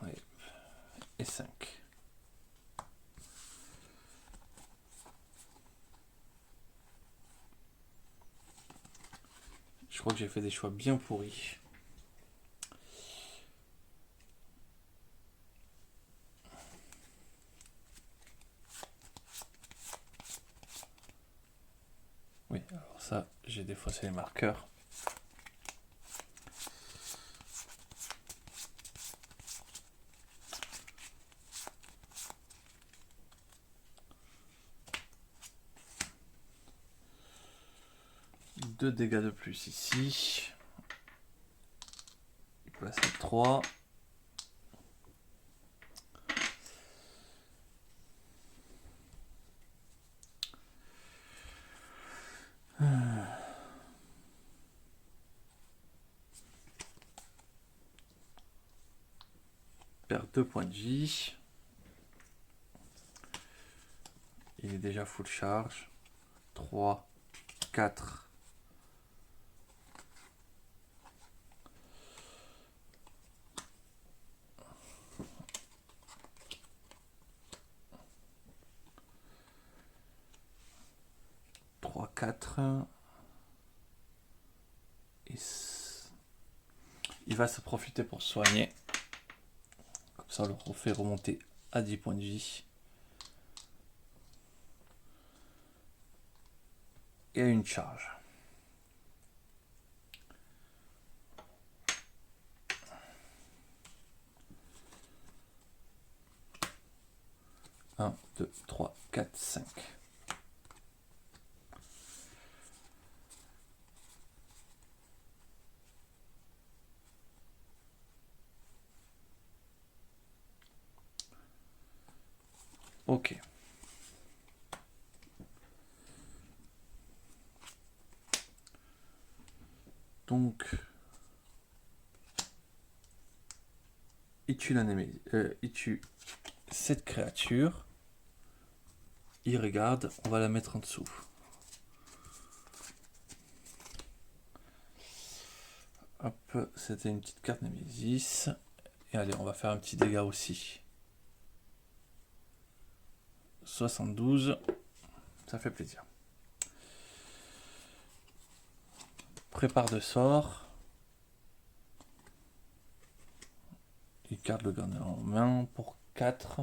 Ouais. Et 5. Je crois que j'ai fait des choix bien pourris. Oui, alors ça, j'ai défaussé les marqueurs. Deux dégâts de plus ici. Il passe à 3. Perd 2 points de vie. Il est déjà full charge. 3, 4. Et il va se profiter pour soigner. Comme ça, on le refait remonter à 10 points de vie. Et à une charge. Un, 2, 3, 4, 5. Ok. Donc, il tue il tue cette créature. Il regarde, on va la mettre en dessous. Hop, c'était une petite carte Némésis. Et allez, on va faire un petit dégât aussi. 72, ça fait plaisir. Prépare de sort. Il garde le garde en main pour 4.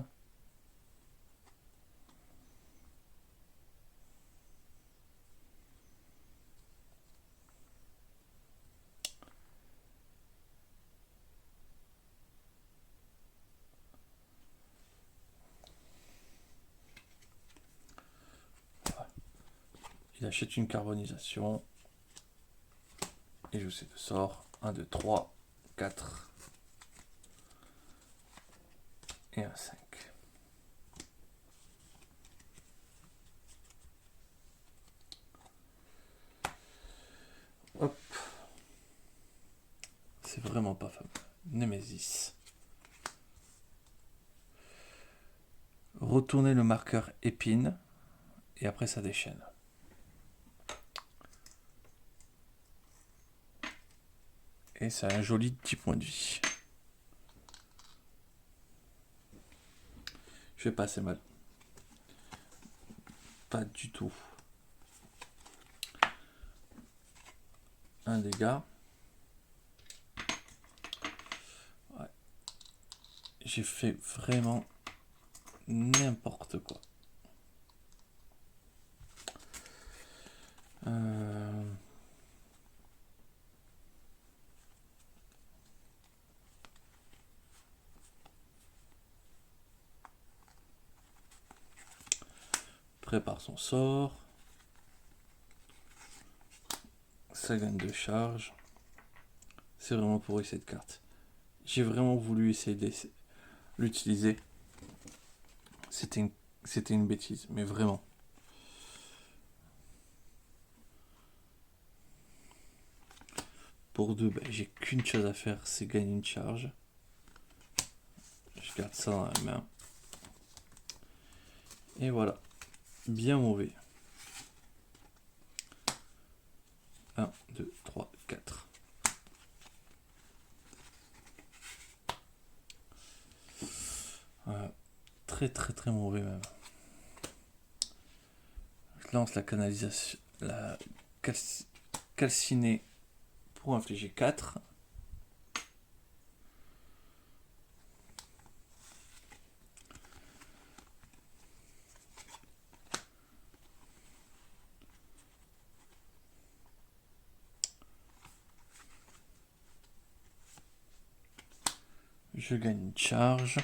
Il achète une carbonisation. Et je sais de sort. 1, 2, 3, 4. Et un 5. Hop. C'est vraiment pas fameux. Némésis. Retournez le marqueur épine. Et après ça déchaîne. Et ça a un joli 10 points de vie. Je fais pas assez mal. Pas du tout. un dégât. Ouais. J'ai fait vraiment n'importe quoi. Prépare son sort. Ça gagne de charge. C'est vraiment pourri cette carte. J'ai vraiment voulu essayer de l'utiliser. C'était une bêtise, mais vraiment. Pour 2, j'ai qu'une chose à faire, c'est gagner une charge. Je garde ça dans la main. Et voilà. Bien mauvais. 1, 2, 3, 4. Très très très mauvais même. Je lance la canalisation, la calcinée pour infliger 4. Je gagne une charge.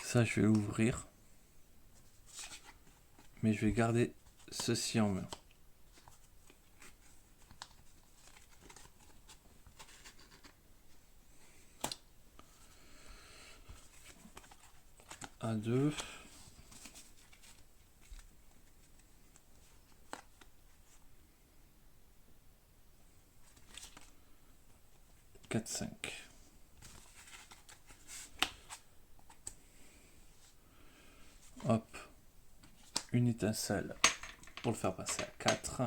Ça, je vais l'ouvrir. Mais je vais garder ceci en main. Un, 2. 4, 5. Hop. Une étincelle pour le faire passer à 4.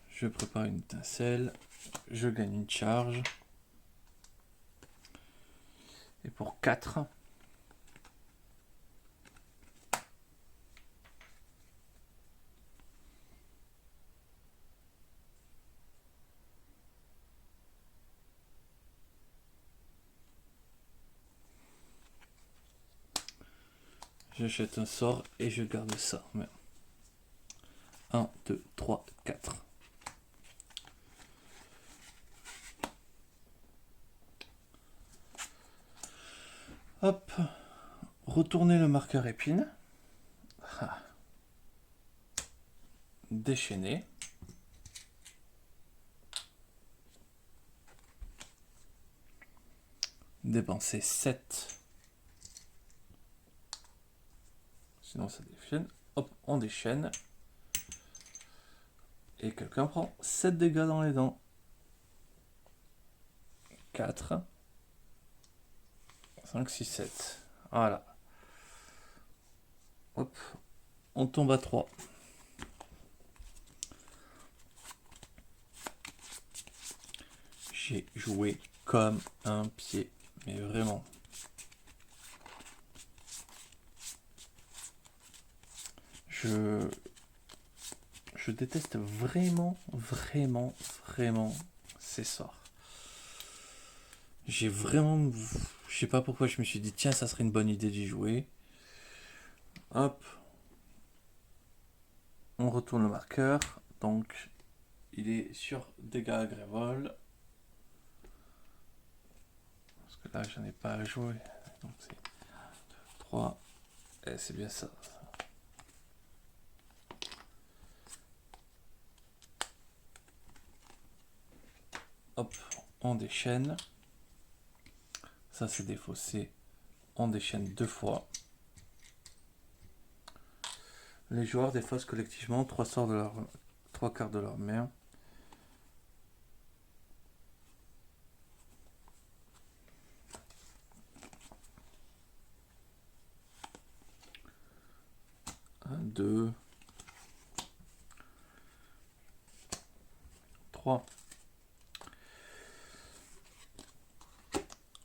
Je prépare une étincelle. Je gagne une charge. Et pour 4. J'achète un sort et je garde ça. 1, 2, 3, 4. Hop. Retournez le marqueur épine. Ah. Déchaîner. Dépenser 7. Sinon ça déchaîne. Hop, on déchaîne. Et quelqu'un prend 7 dégâts dans les dents. 4. 5, 6, 7. Voilà. Hop. On tombe à 3. J'ai joué comme un pied. Mais vraiment. Je déteste vraiment ces sorts. J'ai vraiment... Je sais pas pourquoi je me suis dit, tiens, ça serait une bonne idée d'y jouer. Hop. On retourne le marqueur. Donc, il est sur dégâts agréables. Parce que là, j'en ai pas à jouer. Donc, c'est 3. Et c'est bien ça. Hop, on déchaîne. Ça, c'est défaussé. On déchaîne 2 fois. Les joueurs défaussent collectivement 3 quarts de leur main. Un, 2, 3.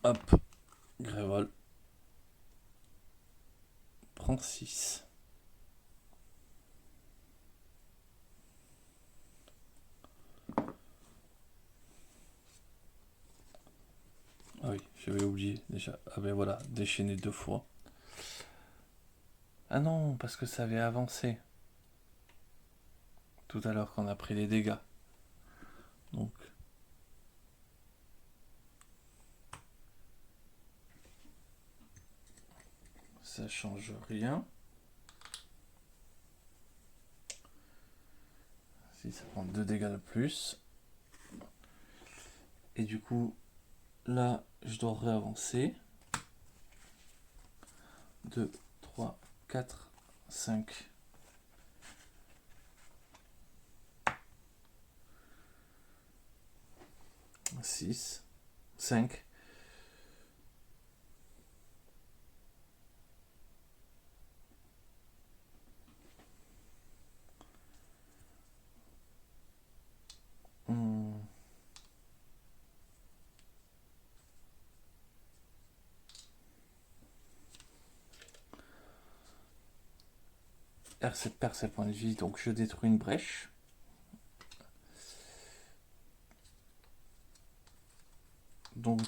Hop, Grévol prend 6. Ah oui, j'avais oublié déjà. Ah ben voilà, déchaîné 2 fois. Ah non, parce que ça avait avancé. Tout à l'heure qu'on a pris les dégâts. Donc. Ça change rien. Si ça prend 2 dégâts de plus. Et du coup, là, je dois réavancer. 2, 3, 4, 5. 6, 5. R7 perd ses points de vie, donc je détruis une brèche. Donc,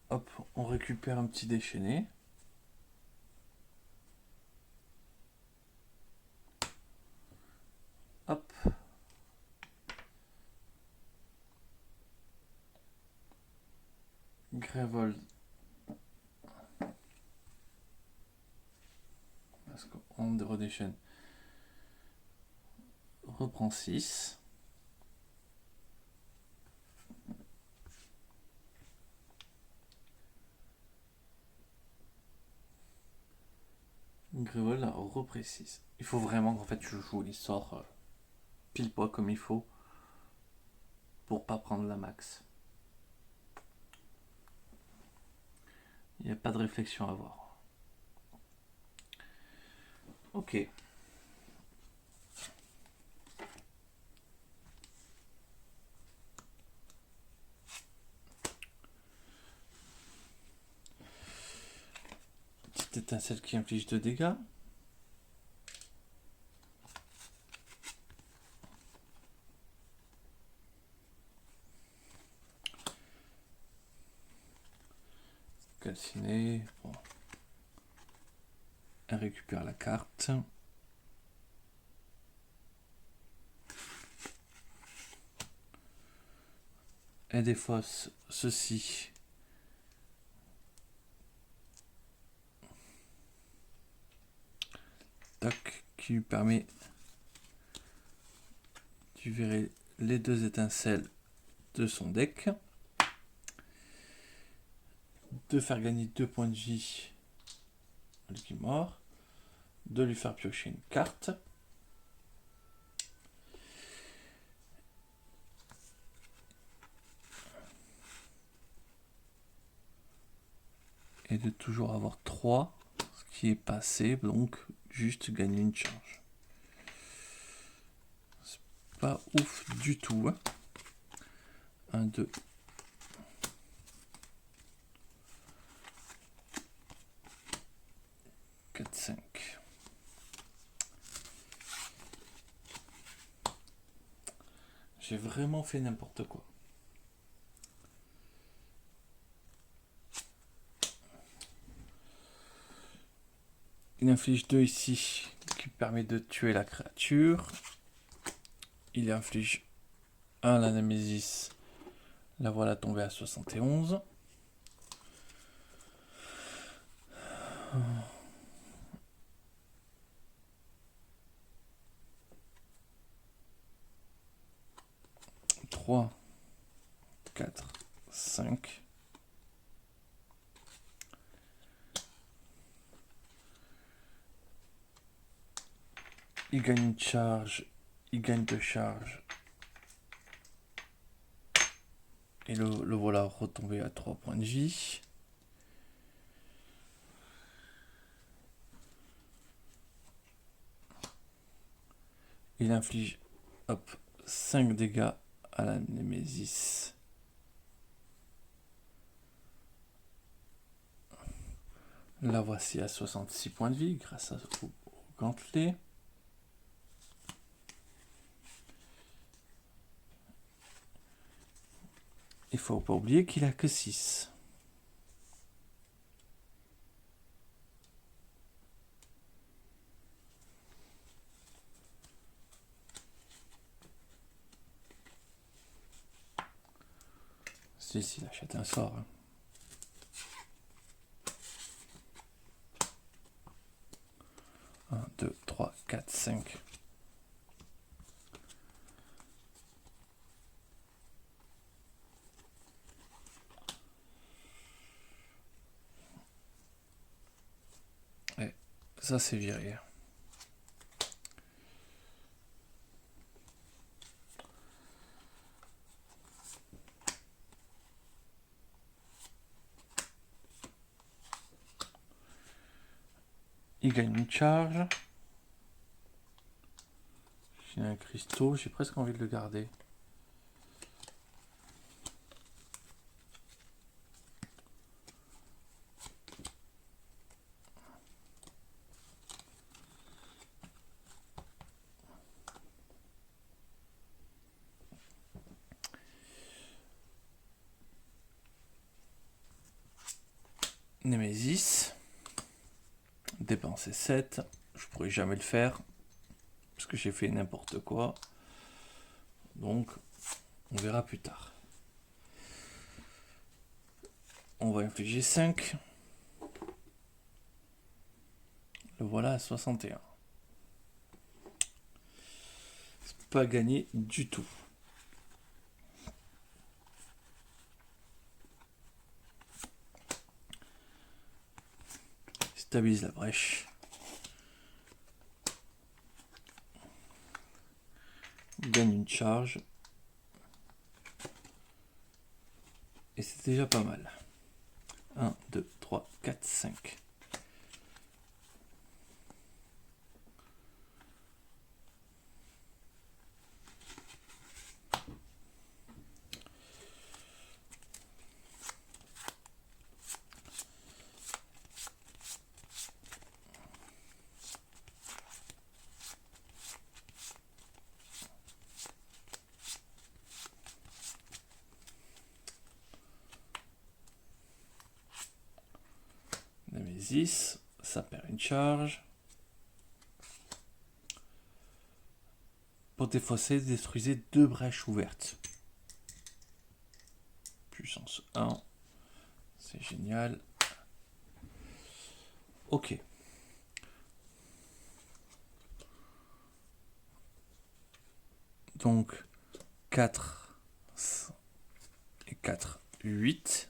hop, on récupère un petit déchaîné. Hop. Grévold. Parce qu'on redéchaîne. Reprend 6. Grévold reprécise. Il faut vraiment qu'en fait je joue les sorts pile poil comme il faut pour pas prendre la max. Il n'y a pas de réflexion à avoir. Ok. Petite étincelle qui inflige 2 dégâts. Calciné. Bon. Elle récupère la carte. Elle défausse ceci. Tac, qui lui permet de virer les 2 étincelles de son deck. De faire gagner 2 points de vie à lui qui est mort. De lui faire piocher une carte. Et de toujours avoir 3, ce qui est passé, donc juste gagner une charge. C'est pas ouf du tout. Hein. 1, 2. 4, 5. J'ai vraiment fait n'importe quoi. Il inflige 2 ici, qui permet de tuer la créature. Il inflige 1 à la Némésis. La voilà tombée à 71. « 3, 4, 5. Il gagne une charge. Il gagne 2 charges. Et le voilà retombé à 3 points de vie. Il inflige 5 dégâts à la Némésis. La voici à 66 points de vie grâce au gantelet. Il faut pas oublier qu'il a que 6. Si, il achète un sort. 1, 2, 3, 4, 5. Et ça, c'est viré. Il gagne une charge. J'ai un cristaux, j'ai presque envie de le garder. Némésis. Dépenser 7. Je pourrais jamais le faire. Parce que j'ai fait n'importe quoi. Donc, on verra plus tard. On va infliger 5. Le voilà à 61. C'est pas gagné du tout. Stabilise la brèche. Gagne une charge. Et c'est déjà pas mal. 1, 2, 3, 4, 5. Némésis, ça perd une charge. Pour défausser, détruisez 2 brèches ouvertes. Puissance 1. C'est génial. Ok. Donc 4 et 4, 8.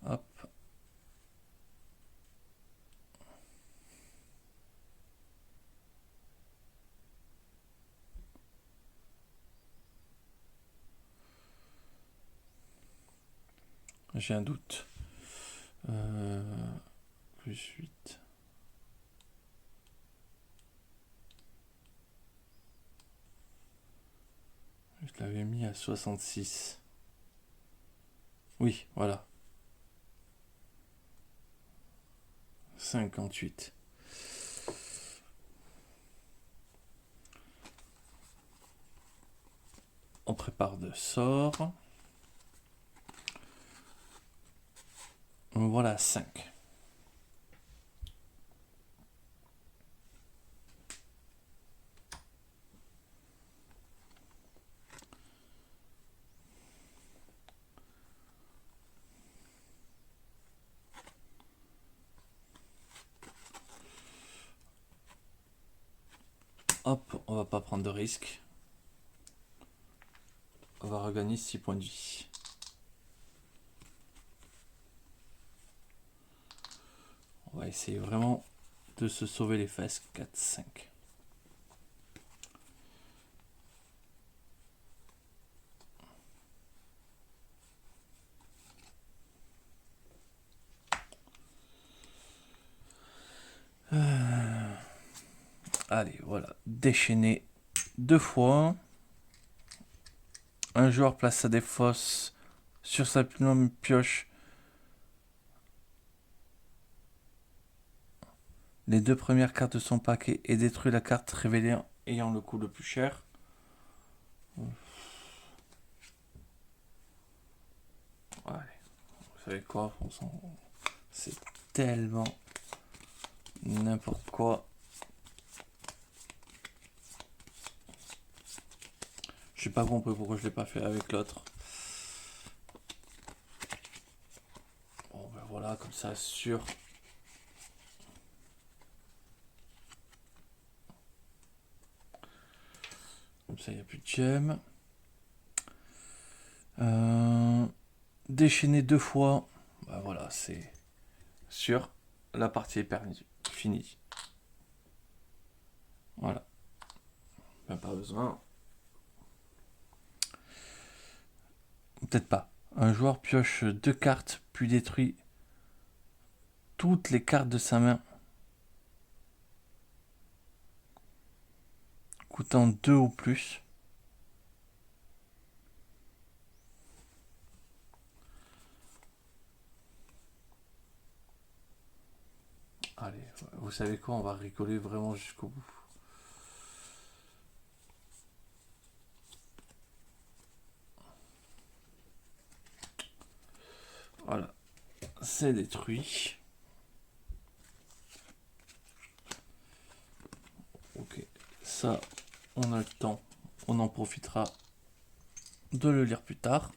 Hop. J'ai un doute. Plus 8. Je l'avais mis à 66. Oui, voilà. 58. On prépare de sorts. Voilà 5. Hop, on va pas prendre de risque. On va regagner 6 points de vie. On va essayer vraiment de se sauver les fesses. 4, 5. Allez, voilà. Déchaîner 2 fois. Un joueur place sa défausse sur sa pioche. Les 2 premières cartes de son paquet et détruit la carte révélée ayant le coût le plus cher. Allez, vous savez quoi, c'est tellement n'importe quoi. Je sais pas compris pourquoi je l'ai pas fait avec l'autre. Bon ben voilà, comme ça sûr. Comme ça il n'y a plus de gemme. Déchaîner 2 fois. Ben voilà, c'est sûr. La partie est finie. Voilà. Même pas besoin. Peut-être pas. Un joueur pioche 2 cartes, puis détruit toutes les cartes de sa main, coûtant 2 ou plus. Allez, vous savez quoi, on va rigoler vraiment jusqu'au bout. Voilà, c'est détruit. Ok, ça, on a le temps, on en profitera de le lire plus tard.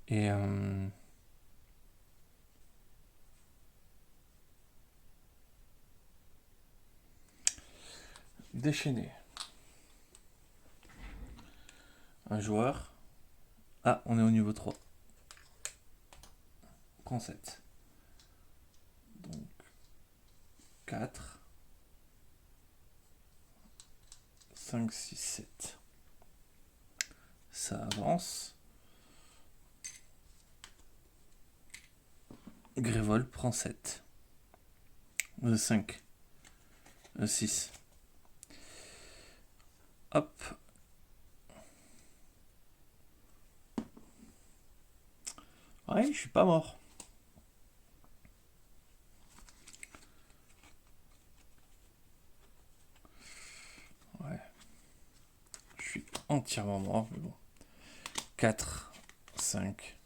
Et déchaîner. Un joueur. Ah, on est au niveau 3. Prends 7. Donc 4, 5, 6, 7. Ça avance. Grévol prend 7. 5. 6. Hop. Ouais, je suis pas mort. Ouais. Je suis entièrement mort, mais bon. 4, 5.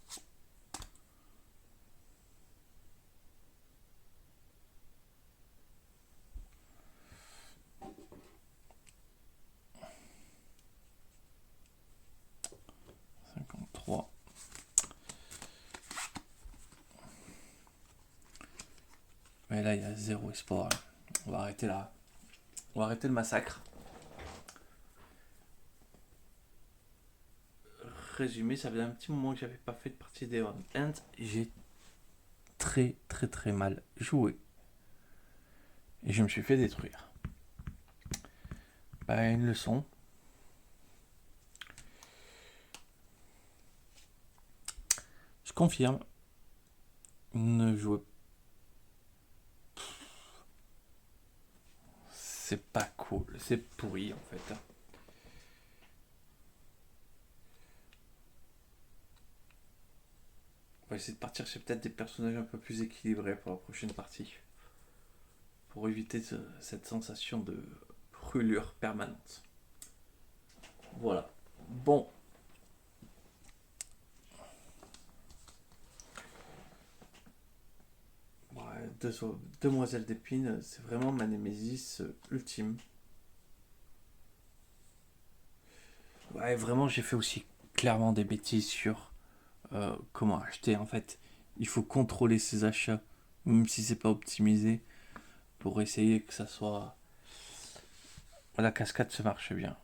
Mais là, il y a 0 espoir. On va arrêter là. On va arrêter le massacre. Résumé, ça faisait un petit moment que j'avais pas fait de partie des One Hand. J'ai très mal joué. Et je me suis fait détruire. Bah, une leçon. Je confirme. Ne jouez. C'est pas cool. C'est pourri en fait. On va essayer de partir sur peut-être des personnages un peu plus équilibrés pour la prochaine partie. Pour éviter cette sensation de brûlure permanente. Voilà. Bon. Ouais, Demoiselle d'Épine, c'est vraiment ma némésis ultime. Ouais, vraiment, j'ai fait aussi clairement des bêtises sur comment acheter. En fait, il faut contrôler ses achats, même si c'est pas optimisé, pour essayer que ça soit. La cascade se marche bien.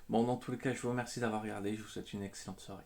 Bon, dans tous les cas, je vous remercie d'avoir regardé. Je vous souhaite une excellente soirée.